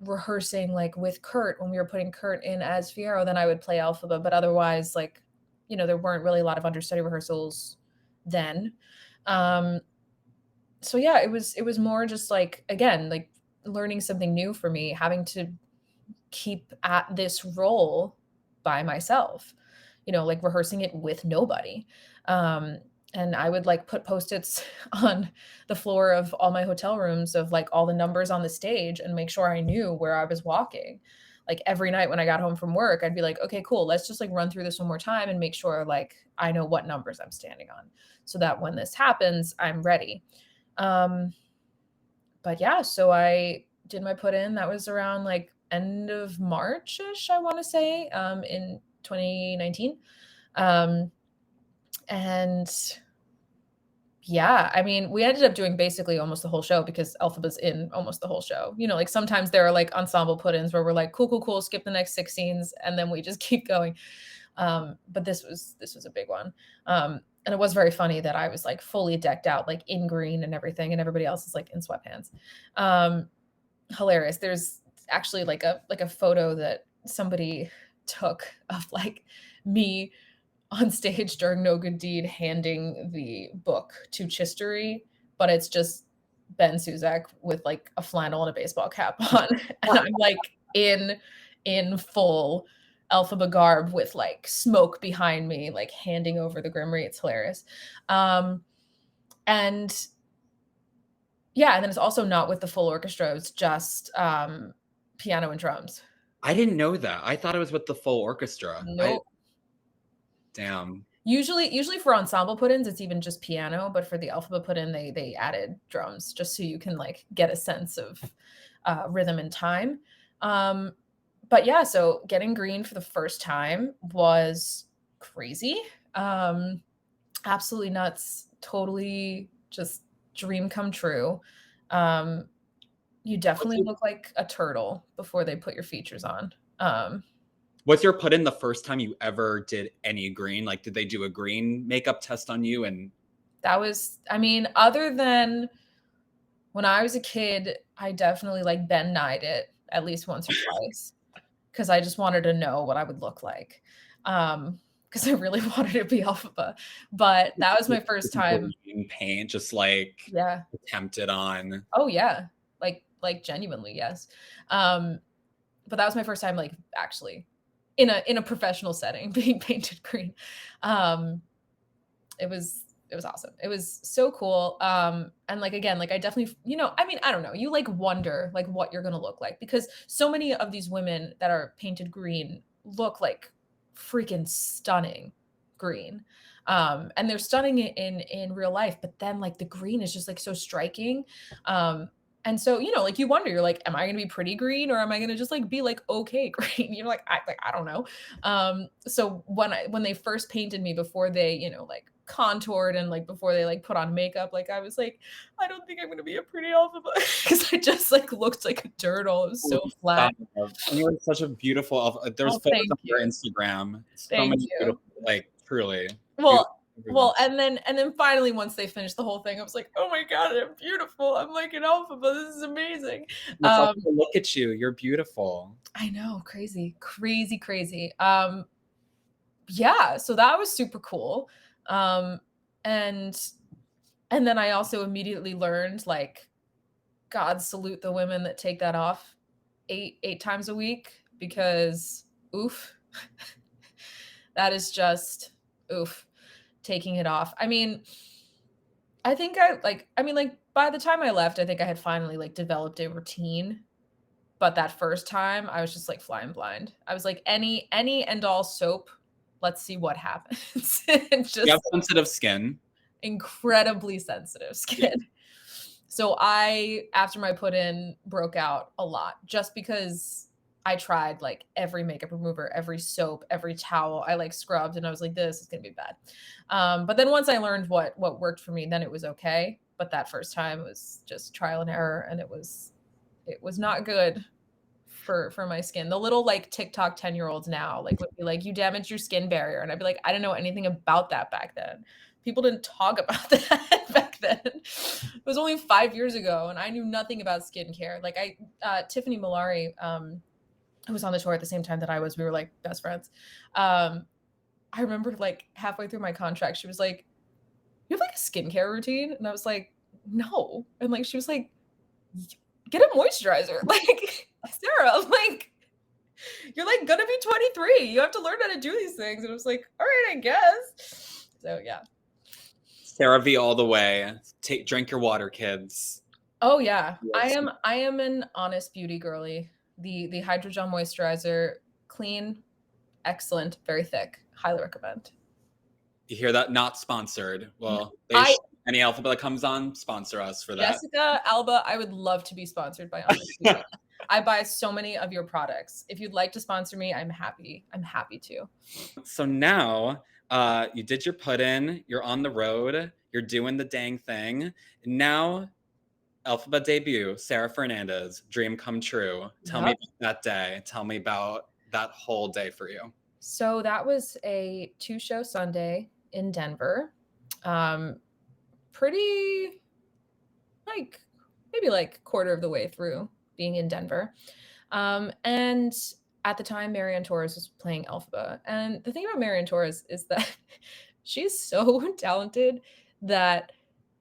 rehearsing like with Kurt when we were putting Kurt in as Fierro, then I would play Elphaba. But otherwise, like, there weren't really a lot of understudy rehearsals then. So yeah, it was more just like again, like learning something new for me, having to keep at this role by myself, like rehearsing it with nobody. Um, and I would like put post-its on the floor of all my hotel rooms of like all the numbers on the stage and make sure I knew where I was walking. Like every night when I got home from work, I'd be like, okay, cool. Let's just like run through this one more time and make sure like I know what numbers I'm standing on so that when this happens, I'm ready. But yeah, so I did my put in. That was around like end of March-ish, I want to say, in 2019. And yeah, I mean, we ended up doing basically almost the whole show because Elphaba's in almost the whole show. Like sometimes there are like ensemble put-ins where we're like, cool, cool, cool, skip the next 6 scenes, and then we just keep going. But this was a big one. And it was very funny that I was like fully decked out, like in green and everything, and everybody else is like in sweatpants. Hilarious. There's actually like a photo that somebody took of like me on stage during No Good Deed handing the book to Chistery, but it's just Ben Suzak with like a flannel and a baseball cap on, and I'm like in full Elphaba garb with like smoke behind me, like handing over the Grimmery. It's hilarious. And yeah, and then it's also not with the full orchestra. It's just piano and drums. I didn't know that. I thought it was with the full orchestra. Nope. Damn. Usually for ensemble put-ins, it's even just piano, but for the Elphaba put-in, they added drums just so you can like get a sense of rhythm and time. But yeah, so getting green for the first time was crazy. Absolutely nuts. Totally just dream come true. You definitely look like a turtle before they put your features on. Was your put in the first time you ever did any green? Like, did they do a green makeup test on you? And that was, I mean, other than when I was a kid, I definitely like Ben Nyed it at least once or twice because I just wanted to know what I would look like. Because I really wanted to be Elphaba. But that was my first time. Green paint, just like attempted on. Oh yeah, like genuinely, yes. But that was my first time, like actually in a professional setting being painted green. It was awesome. It was so cool. And like again, like I definitely, I mean, I don't know, you like wonder like what you're gonna look like because so many of these women that are painted green look like freaking stunning green. And they're stunning in real life, but then like the green is just like so striking. And so, like you wonder, you're like, am I gonna be pretty green or am I gonna just like be like okay green? Like I don't know. So when they first painted me before they, like contoured and like before they like put on makeup, like I was like, I don't think I'm gonna be a pretty Elphaba because I just like looked like a turtle. It was so flat. And you were such a beautiful There's photos on your Instagram. So many beautiful, like truly. Well, Well, Everyone's and then finally once they finished the whole thing, I was like, "Oh my god, I'm beautiful. I'm like an alpha, but this is amazing." That's also look at you, you're beautiful. I know, crazy, crazy, crazy. Yeah, so that was super cool. Um, and and then I also immediately learned, like, God salute the women that take that off 8 times a week because oof, that is just oof, taking it off. I mean, like, by the time I left, I think I had finally, like, developed a routine, but that first time, I was just, like, flying blind. I was like, "Any and all soap, let's see what happens." And You have just sensitive skin. incredibly sensitive Yeah. skin. So I, after my put in, broke out a lot just because I tried like every makeup remover, every soap, every towel. I like scrubbed and I was like, this is gonna be bad. But then once I learned what worked for me, then it was okay. But that first time was just trial and error, and it was not good for my skin. The little like TikTok 10-year-olds now like would be like, "You damaged your skin barrier," and I'd be like, "I didn't know anything about that back then." People didn't talk about that back then. It was only 5 years ago, and I knew nothing about skincare. Like Tiffany Malari, who was on the tour at the same time that I was, we were like best friends. Um, I remember like halfway through my contract, she was like, "You have like a skincare routine?" And I was like, "No." And like she was like, "Get a moisturizer." Like, Sarah, like you're like gonna be 23. You have to learn how to do these things. And I was like, all right, I guess. So yeah. CeraVe all the way. Drink your water, kids. Oh yeah. I Yes. am I am an honest beauty girly. The hydrogel moisturizer, clean, excellent, very thick. Highly recommend. You hear that? Not sponsored. No, Well, I any alphabet that comes on, sponsor us for that. Jessica Alba, I would love to be sponsored by Honest Beauty. I buy so many of your products. If you'd like to sponsor me, I'm happy. I'm happy to. So now, you did your put in, you're on the road, you're doing the dang thing. Now, alphabet debut, Sarah Fernandez, dream come true. Tell me Yep. about that day. Tell me about that whole day for you. So that was a two-show Sunday in Denver. Um, pretty like maybe like quarter of the way through being in Denver. And at the time, Marianne Torres was playing Elphaba. And the thing about Marianne Torres is that she's so talented that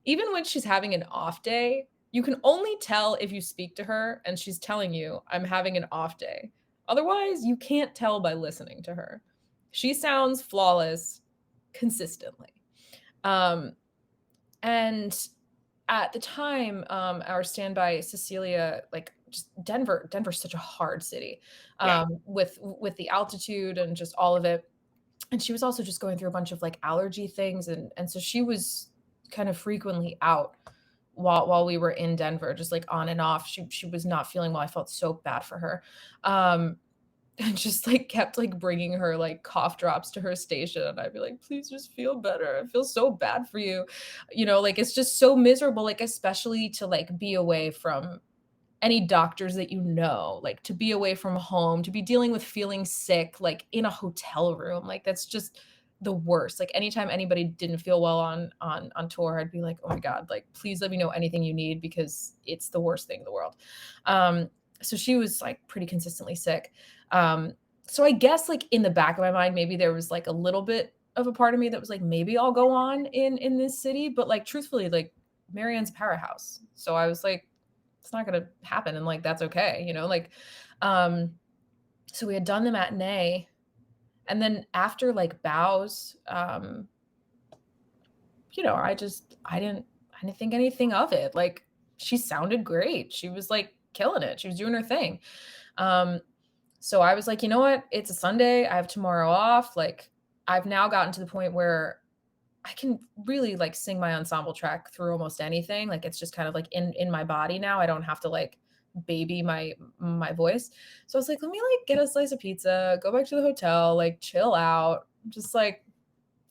even when she's having an off day, you can only tell if you speak to her and she's telling you, I'm having an off day. Otherwise, you can't tell by listening to her. She sounds flawless consistently. Um, and at the time, our standby Cecilia, like just Denver's such a hard city, Yeah. with the altitude and just all of it. And she was also just going through a bunch of like allergy things, and so she was kind of frequently out while we were in Denver, just like on and off. She was not feeling well. I felt so bad for her. Um, and just like kept like bringing her like cough drops to her station, and I'd be like, please just feel better, I feel so bad for you, like it's just so miserable, like especially to like be away from any doctors that like to be away from home, to be dealing with feeling sick like in a hotel room, like that's just the worst. Like anytime anybody didn't feel well on tour, I'd be like, oh my god, like please let me know anything you need because it's the worst thing in the world. So she was like pretty consistently sick. So I guess like in the back of my mind, maybe there was like a little bit of a part of me that was like, maybe I'll go on in this city, but like truthfully, like Marianne's a powerhouse. So I was like, it's not gonna happen, and like that's okay, like um so we had done the matinee, and then after like bows, I didn't think anything of it. Like she sounded great. She was like killing it. She was doing her thing. Um so I was like, you know what? It's a Sunday. I have tomorrow off. Like I've now gotten to the point where I can really like sing my ensemble track through almost anything. Like it's just kind of like in my body now. I don't have to like baby my voice. So I was like, let me like get a slice of pizza, go back to the hotel, like chill out, just like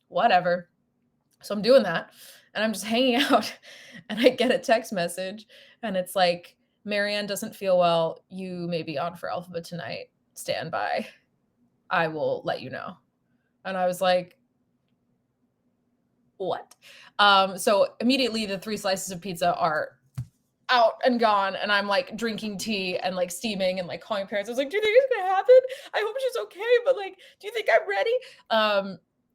whatever. So I'm doing that, and I'm just hanging out, and I get a text message, and it's like, Marianne doesn't feel well. You may be on for Alphabet tonight. Stand by. I will let you know. And I was like, what? So immediately the 3 slices of pizza are out and gone, and I'm like drinking tea and like steaming and like calling parents. I was like, "Do you think it's gonna happen? I hope she's okay, but like, do you think I'm ready?"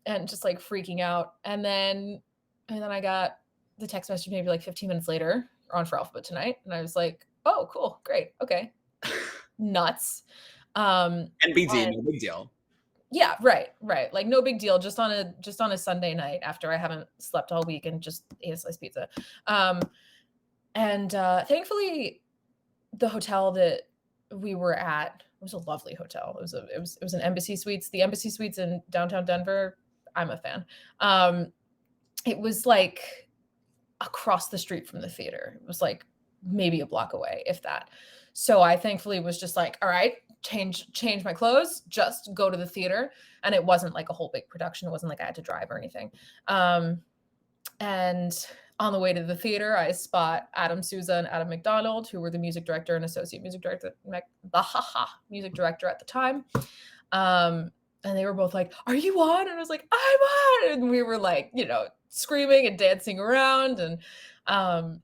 And just like freaking out. And then I got the text message maybe like 15 minutes later, "We're on for Alphabet tonight," and I was like, "Oh, cool, great, okay, nuts." NBD, And no big deal. yeah, right, right. Like no big deal. Just on a Sunday night after I haven't slept all week and just ate a slice of pizza. Um, and thankfully the hotel that we were at was a lovely hotel. It was an Embassy Suites. The Embassy Suites in downtown Denver, I'm a fan. Um, it was like across the street from the theater. It was like maybe a block away, if that. So I thankfully was just like, all right, change my clothes, just go to the theater. And it wasn't like a whole big production. It wasn't like I had to drive or anything. Um, and on the way to the theater, I spot Adam Souza and Adam McDonald, who were the music director and associate music director at the time. And they were both like, "Are you on?" And I was like, "I'm on." And we were like, screaming and dancing around. And, um,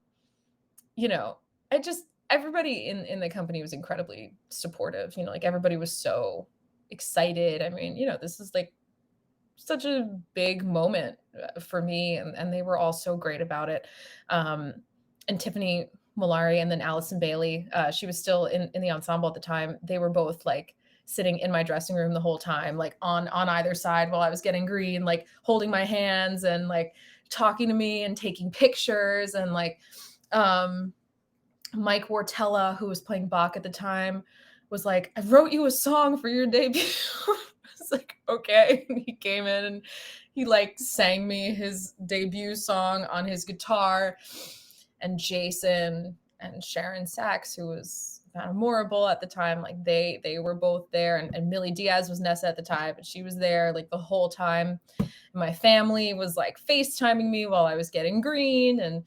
you know, I just, everybody in the company was incredibly supportive. Like everybody was so excited. I mean, this is like such a big moment for me, and they were all so great about it. Um, and Tiffany Malari and then Allison Bailey, she was still in the ensemble at the time. They were both like sitting in my dressing room the whole time, like on either side while I was getting green, like holding my hands and like talking to me and taking pictures. And like um, Mike Wartella, who was playing Bach at the time, was like, "I wrote you a song for your debut." I was like, "Okay." And he came in and he like sang me his debut song on his guitar. And Jason and Sharon Sachs, who was memorable at the time, like they were both there. And Millie Diaz was Nessa at the time, but she was there like the whole time. My family was like FaceTiming me while I was getting green. And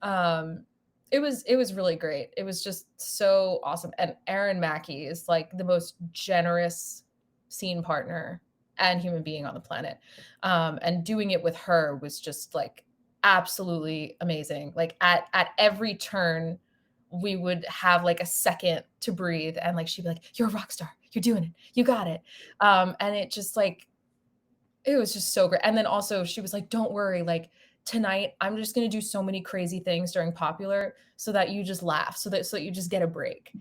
um it was really great. It was just so awesome. And Erin Mackey is like the most generous scene partner and human being on the planet. And doing it with her was just like absolutely amazing. Like at every turn, we would have like a second to breathe, and like she'd be like, "You're a rock star. You're doing it. You got it." And it just like it was just so great. And then also she was like, "Don't worry, like tonight I'm just going to do so many crazy things during Popular so that you just laugh, so that you just get a break."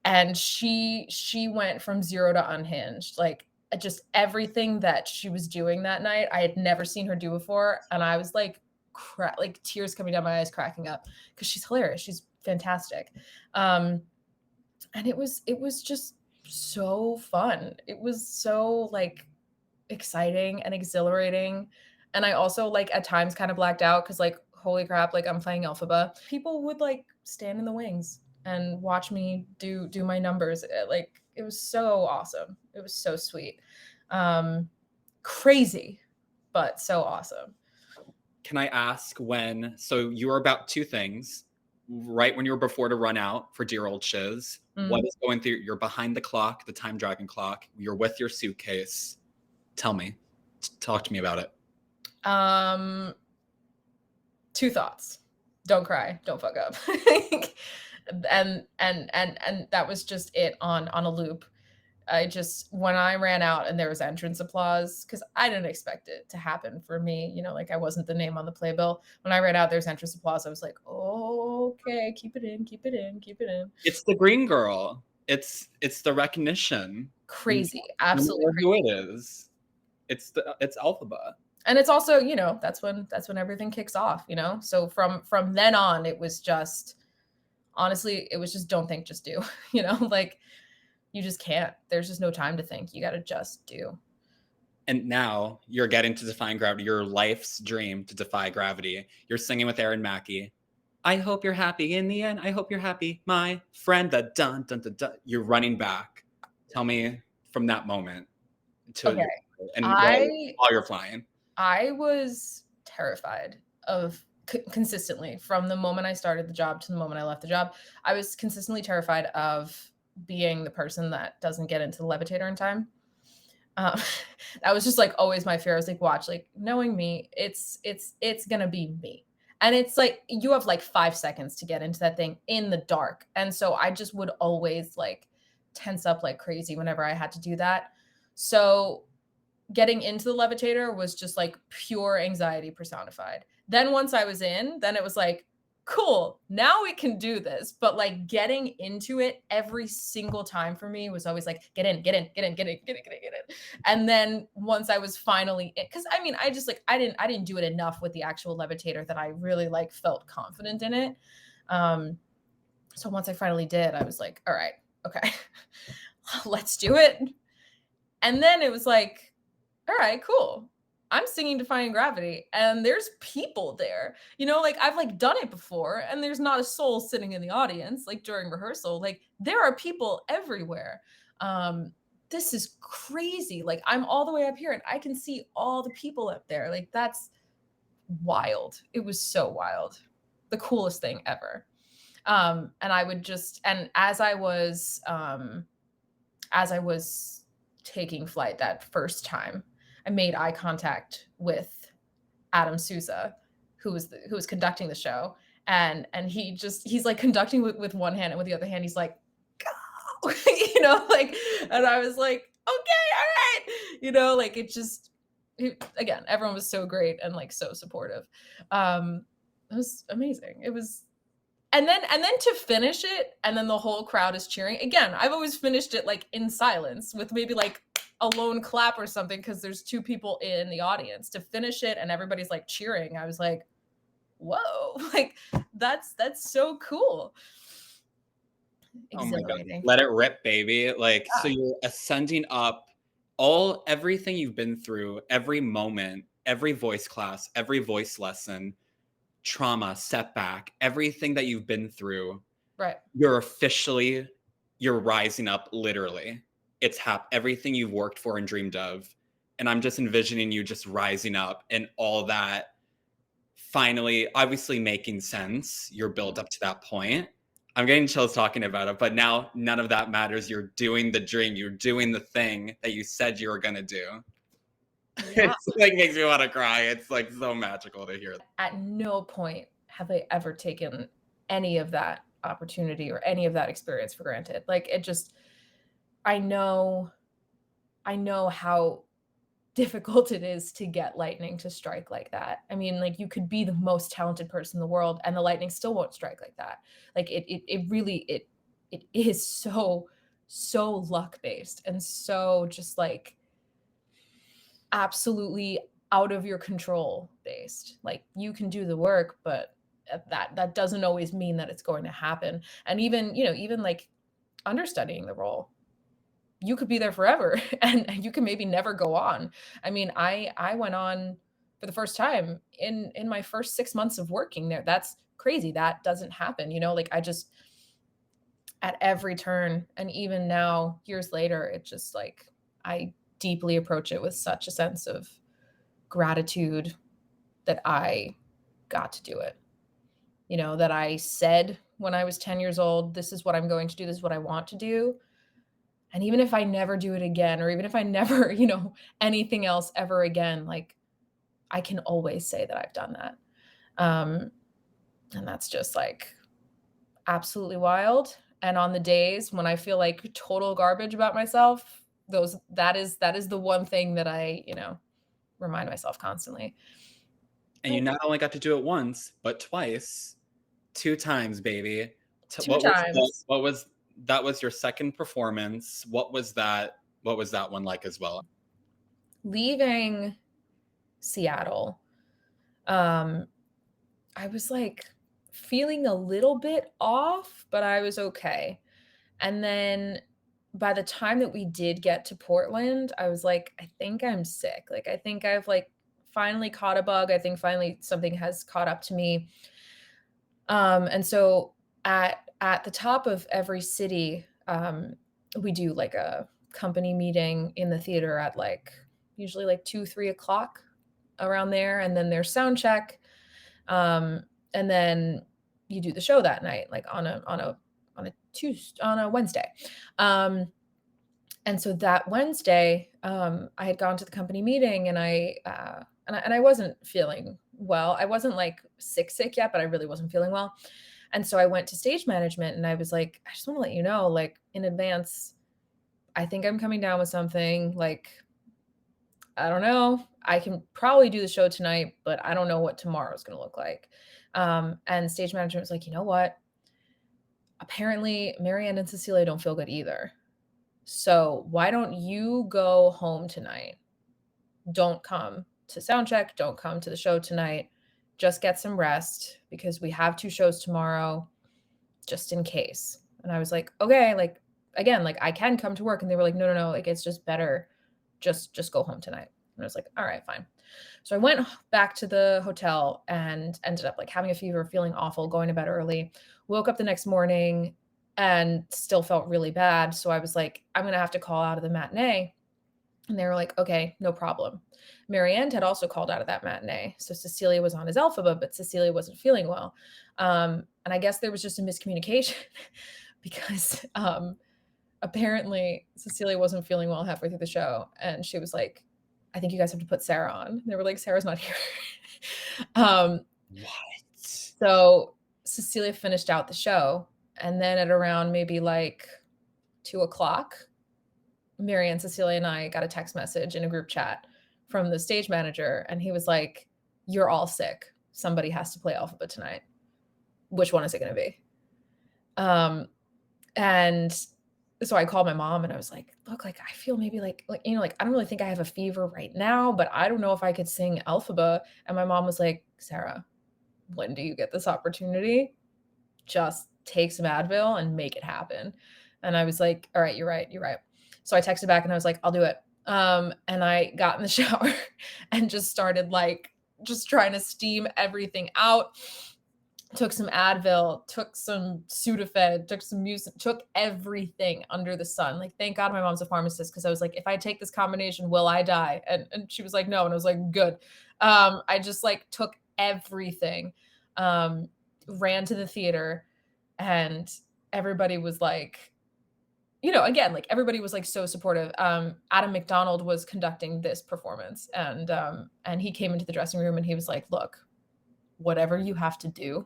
And she went from 0 to Unhinged. Like just everything that she was doing that night, I had never seen her do before, and I was like like tears coming down my eyes, cracking up, because she's hilarious. She's fantastic. Um and it was just so fun. It was so like exciting and exhilarating. And I also like at times kind of blacked out because like holy crap, like I'm playing Elphaba. People would like stand in the wings and watch me do my numbers. Like it was so awesome. It was so sweet. Um Crazy, but so awesome. Can I ask so you were about two things, right when you were before to run out for dear old shiz. What Mm. is going through? You're behind the clock, the time dragon clock. You're with your suitcase. Tell me, talk to me about it. Um Two thoughts. Don't cry, don't fuck up. And that was just it on a loop. I just, when I ran out and there was entrance applause, because I didn't expect it to happen for me, like I wasn't the name on the playbill. When I ran out, there's entrance applause. I was like, "Oh, okay, keep it in, keep it in, keep it in." It's the green girl. It's the recognition. You Crazy, absolutely know who crazy. it is. It's Alphaba. And it's also, that's when everything kicks off. So from then on, it was just, honestly, it was just don't think, just do. Like you just can't. There's just no time to think. You got to just do. And now you're getting to defy gravity, your life's dream to defy gravity. You're singing with Erin Mackey. I hope you're happy in the end. I hope you're happy, my friend. The dun dun dun dun. You're running back. Tell me from that moment to Okay. and I while you're flying. I was terrified of consistently from the moment I started the job to the moment I left the job. I was consistently terrified of being the person that doesn't get into the levitator in time. Um, that was just like always my fear. I was like, watch, like knowing me, it's gonna be me. And it's like you have like 5 seconds to get into that thing in the dark. And so I just would always like tense up like crazy whenever I had to do that. So getting into the levitator was just like pure anxiety personified. Then once I was in, then it was like, cool, now we can do this. But like getting into it every single time for me was always like, get in, get in, get in, get in, get in, get in, get in. And then once I was finally in, because I mean, I just like I didn't do it enough with the actual levitator that I really like felt confident in it. Um, so once I finally did, I was like, all right, okay, let's do it. And then it was like, all right, cool. I'm singing Defying Gravity and there's people there. You know, like I've like done it before and there's not a soul sitting in the audience like during rehearsal. Like there are people everywhere. Um this is crazy. Like I'm all the way up here and I can see all the people up there. Like that's wild. It was so wild. The coolest thing ever. And I would just and as I was taking flight that first time, I made eye contact with Adam Souza, who was conducting the show, and he's like conducting with one hand, and with the other hand, he's like, "Go!" you know, like, and I was like, "Okay, all right," you know, like again, everyone was so great and like so supportive. It was amazing. It was and then to finish it and then the whole crowd is cheering again. I've always finished it like in silence with maybe like a lone clap or something because there's two people in the audience. To finish it and everybody's like cheering, I was like, whoa, like that's so cool. Oh my god, Exhilarating. let it rip, baby. Like, so Yeah. you're ascending up everything you've been through, every moment, every voice class, every voice lesson, trauma, setback, everything that you've been through, Right. you're rising up literally. Everything you've worked for and dreamed of. And I'm just envisioning you just rising up and all that finally obviously making sense, your build up to that point. I'm getting chills talking about it, but now none of that matters. You're doing the dream, you're doing the thing that you said you were gonna do. Yeah. It's like makes me want to cry. It's like so magical to hear. At no point have I ever taken any of that opportunity or any of that experience for granted. Like it just I know I know how difficult it is to get lightning to strike like that. I mean, like you could be the most talented person in the world and the lightning still won't strike like that. Like it really it is so luck based and so just like absolutely out of your control based. Like you can do the work, but that doesn't always mean that it's going to happen. And even, you know, even like understudying the role, you could be there forever and you can maybe never go on. I mean, I went on for the first time in my first 6 months of working there. That's crazy. That doesn't happen, you know? Like I just at every turn and even now years later, it just like I deeply approach it with such a sense of gratitude that I got to do it. You know, that I said when I was 10 years old, this is what I'm going to do, this is what I want to do. And even if I never do it again, or even if I never, you know, anything else ever again, like I can always say that I've done that. Um, and that's just like absolutely wild. And on the days when I feel like total garbage about myself, that is the one thing that I, you know, remind myself constantly. And you not only got to do it once, but twice, two times, baby. Two times. What was that was your second performance? What was that? What was that one like as well? Leaving Seattle, um, I was like feeling a little bit off, but I was okay. And then by the time that we did get to Portland, I was like, I think I'm sick. Like, I think I've like finally caught a bug. I think finally something has caught up to me. And so at the top of every city, we do like a company meeting in the theater at like usually like 2, 3 o'clock around there, and then there's sound check, and then you do the show that night, like on a Tuesday, on a Wednesday. Um, And so that Wednesday, I had gone to the company meeting and I wasn't feeling well. I wasn't like sick yet, but I really wasn't feeling well. And so I went to stage management and I was like, I just want to let you know, like in advance, I think I'm coming down with something. Like, I don't know. I can probably do the show tonight, but I don't know what tomorrow's going to look like. And stage management was like, you know what? Apparently, Marianne and Cecilia don't feel good either. So why don't you go home tonight? Don't come to sound check. Don't come to the show tonight. Just get some rest because we have 2 shows tomorrow, just in case. And I was like, okay, like again, like I can come to work. And they were like, no, no, no, like it's just better. Just go home tonight. And I was like, all right, fine. So I went back to the hotel and ended up like having a fever, feeling awful, going to bed early. Woke up the next morning and still felt really bad. So I was like, I'm gonna have to call out of the matinee. And they were like, okay, no problem. Marianne had also called out of that matinee. So Cecilia was on his Alphaba, but Cecilia wasn't feeling well. And I guess there was just a miscommunication because apparently Cecilia wasn't feeling well halfway through the show. And she was like, I think you guys have to put Sarah on. And they were like, Sarah's not here. um, What? so Cecilia finished out the show. And then at around maybe like 2 o'clock, Marianne, Cecilia, and I got a text message in a group chat from the stage manager, and he was like, "You're all sick. Somebody has to play Alphabet tonight. Which one is it going to be?" And so I called my mom, and I was like, "Look, like I feel maybe like like I don't really think I have a fever right now, but I don't know if I could sing Alphaba." And my mom was like, "Sarah, when do you get this opportunity? Just take some Advil and make it happen." And I was like, all right, you're right. You're right. So I texted back and I was like, I'll do it. And I got in the shower and just started like just trying to steam everything out. Took some Advil, took some Sudafed, took some music, took everything under the sun. Like, thank God my mom's a pharmacist because I was like, if I take this combination, will I die? And she was like, no. And I was like, good. I just like took everything, ran to the theater, and everybody was like, again, like everybody was like so supportive. Adam McDonald was conducting this performance, and he came into the dressing room and he was like, look, whatever you have to do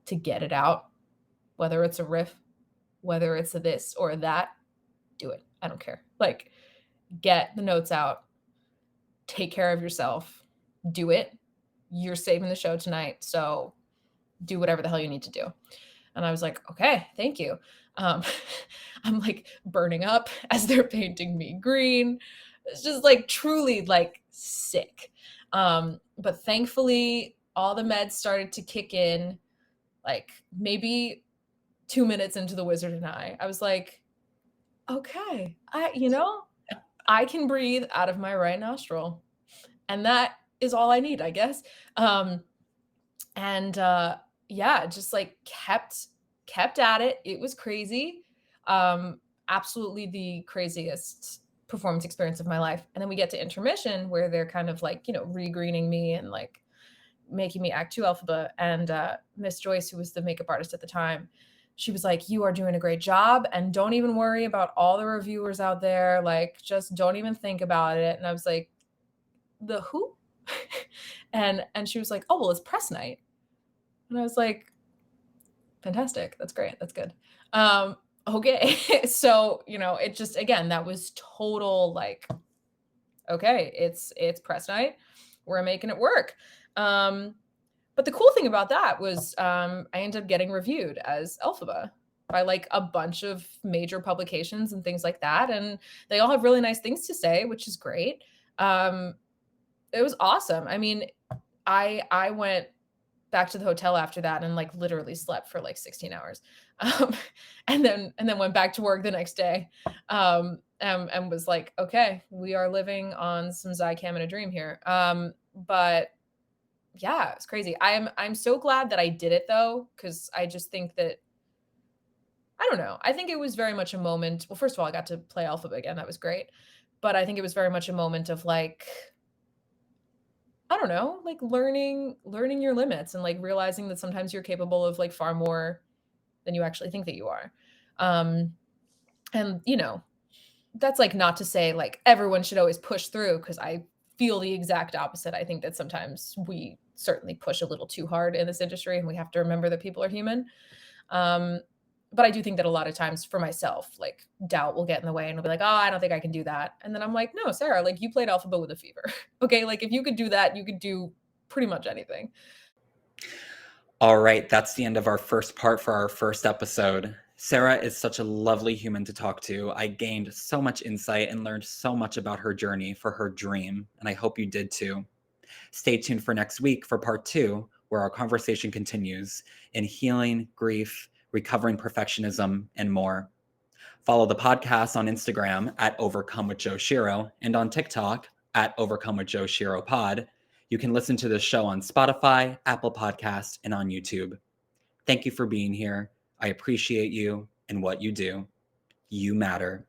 to get it out, whether it's a riff, whether it's a this or that, do it. I don't care. Like, get the notes out, take care of yourself, do it. You're saving the show tonight, so do whatever the hell you need to do. And I was like, okay, thank you. Um, I'm like burning up as they're painting me green. It's just like truly like sick. But thankfully, all the meds started to kick in like maybe 2 minutes into The Wizard and I was like, okay, I can breathe out of my right nostril. And that is all I need, I guess. And yeah, just like kept at it. It was crazy. Absolutely the craziest performance experience of my life. And then we get to intermission where they're kind of like, regreening me and like making me act 2 Alphaba. And Miss Joyce, who was the makeup artist at the time, she was like, you are doing a great job and don't even worry about all the reviewers out there. Like, just don't even think about it. And I was like, the who? And she was like, oh, well, it's press night. And I was like, fantastic. That's great. That's good. Okay. So, it just, again, that was total like, okay, it's press night. We're making it work. But the cool thing about that was I ended up getting reviewed as Elphaba by like a bunch of major publications and things like that. And they all have really nice things to say, which is great. It was awesome. I mean, I went back to the hotel after that and like literally slept for like 16 hours. Um, and then went back to work the next day. And was like, okay, we are living on some Zycam and a dream here. But yeah, it's crazy. I'm so glad that I did it though, because I just think that I don't know. I think it was very much a moment. Well, first of all, I got to play Alphaba again. That was great. But I think it was very much a moment of like, I don't know, like learning your limits and like realizing that sometimes you're capable of like far more than you actually think that you are. And that's, like, not to say, like, everyone should always push through, because I feel the exact opposite. I think that sometimes we certainly push a little too hard in this industry, and we have to remember that people are human. Um, but I do think that a lot of times for myself, like, doubt will get in the way and I'll be like, "Oh, I don't think I can do that." And then I'm like, "No, Sarah, like, you played Alphabet with a Fever." Okay, like, if you could do that, you could do pretty much anything. All right, that's the end of our first part for our first episode. Sarah is such a lovely human to talk to. I gained so much insight and learned so much about her journey for her dream, and I hope you did too. Stay tuned for next week for part two, where our conversation continues in healing, grief, recovering perfectionism, and more. Follow the podcast on Instagram at Overcome with Joe Shiro and on TikTok at Overcome with Joe Shiro Pod. You can listen to the show on Spotify, Apple Podcast, and on YouTube. Thank you for being here. I appreciate you and what you do. You matter.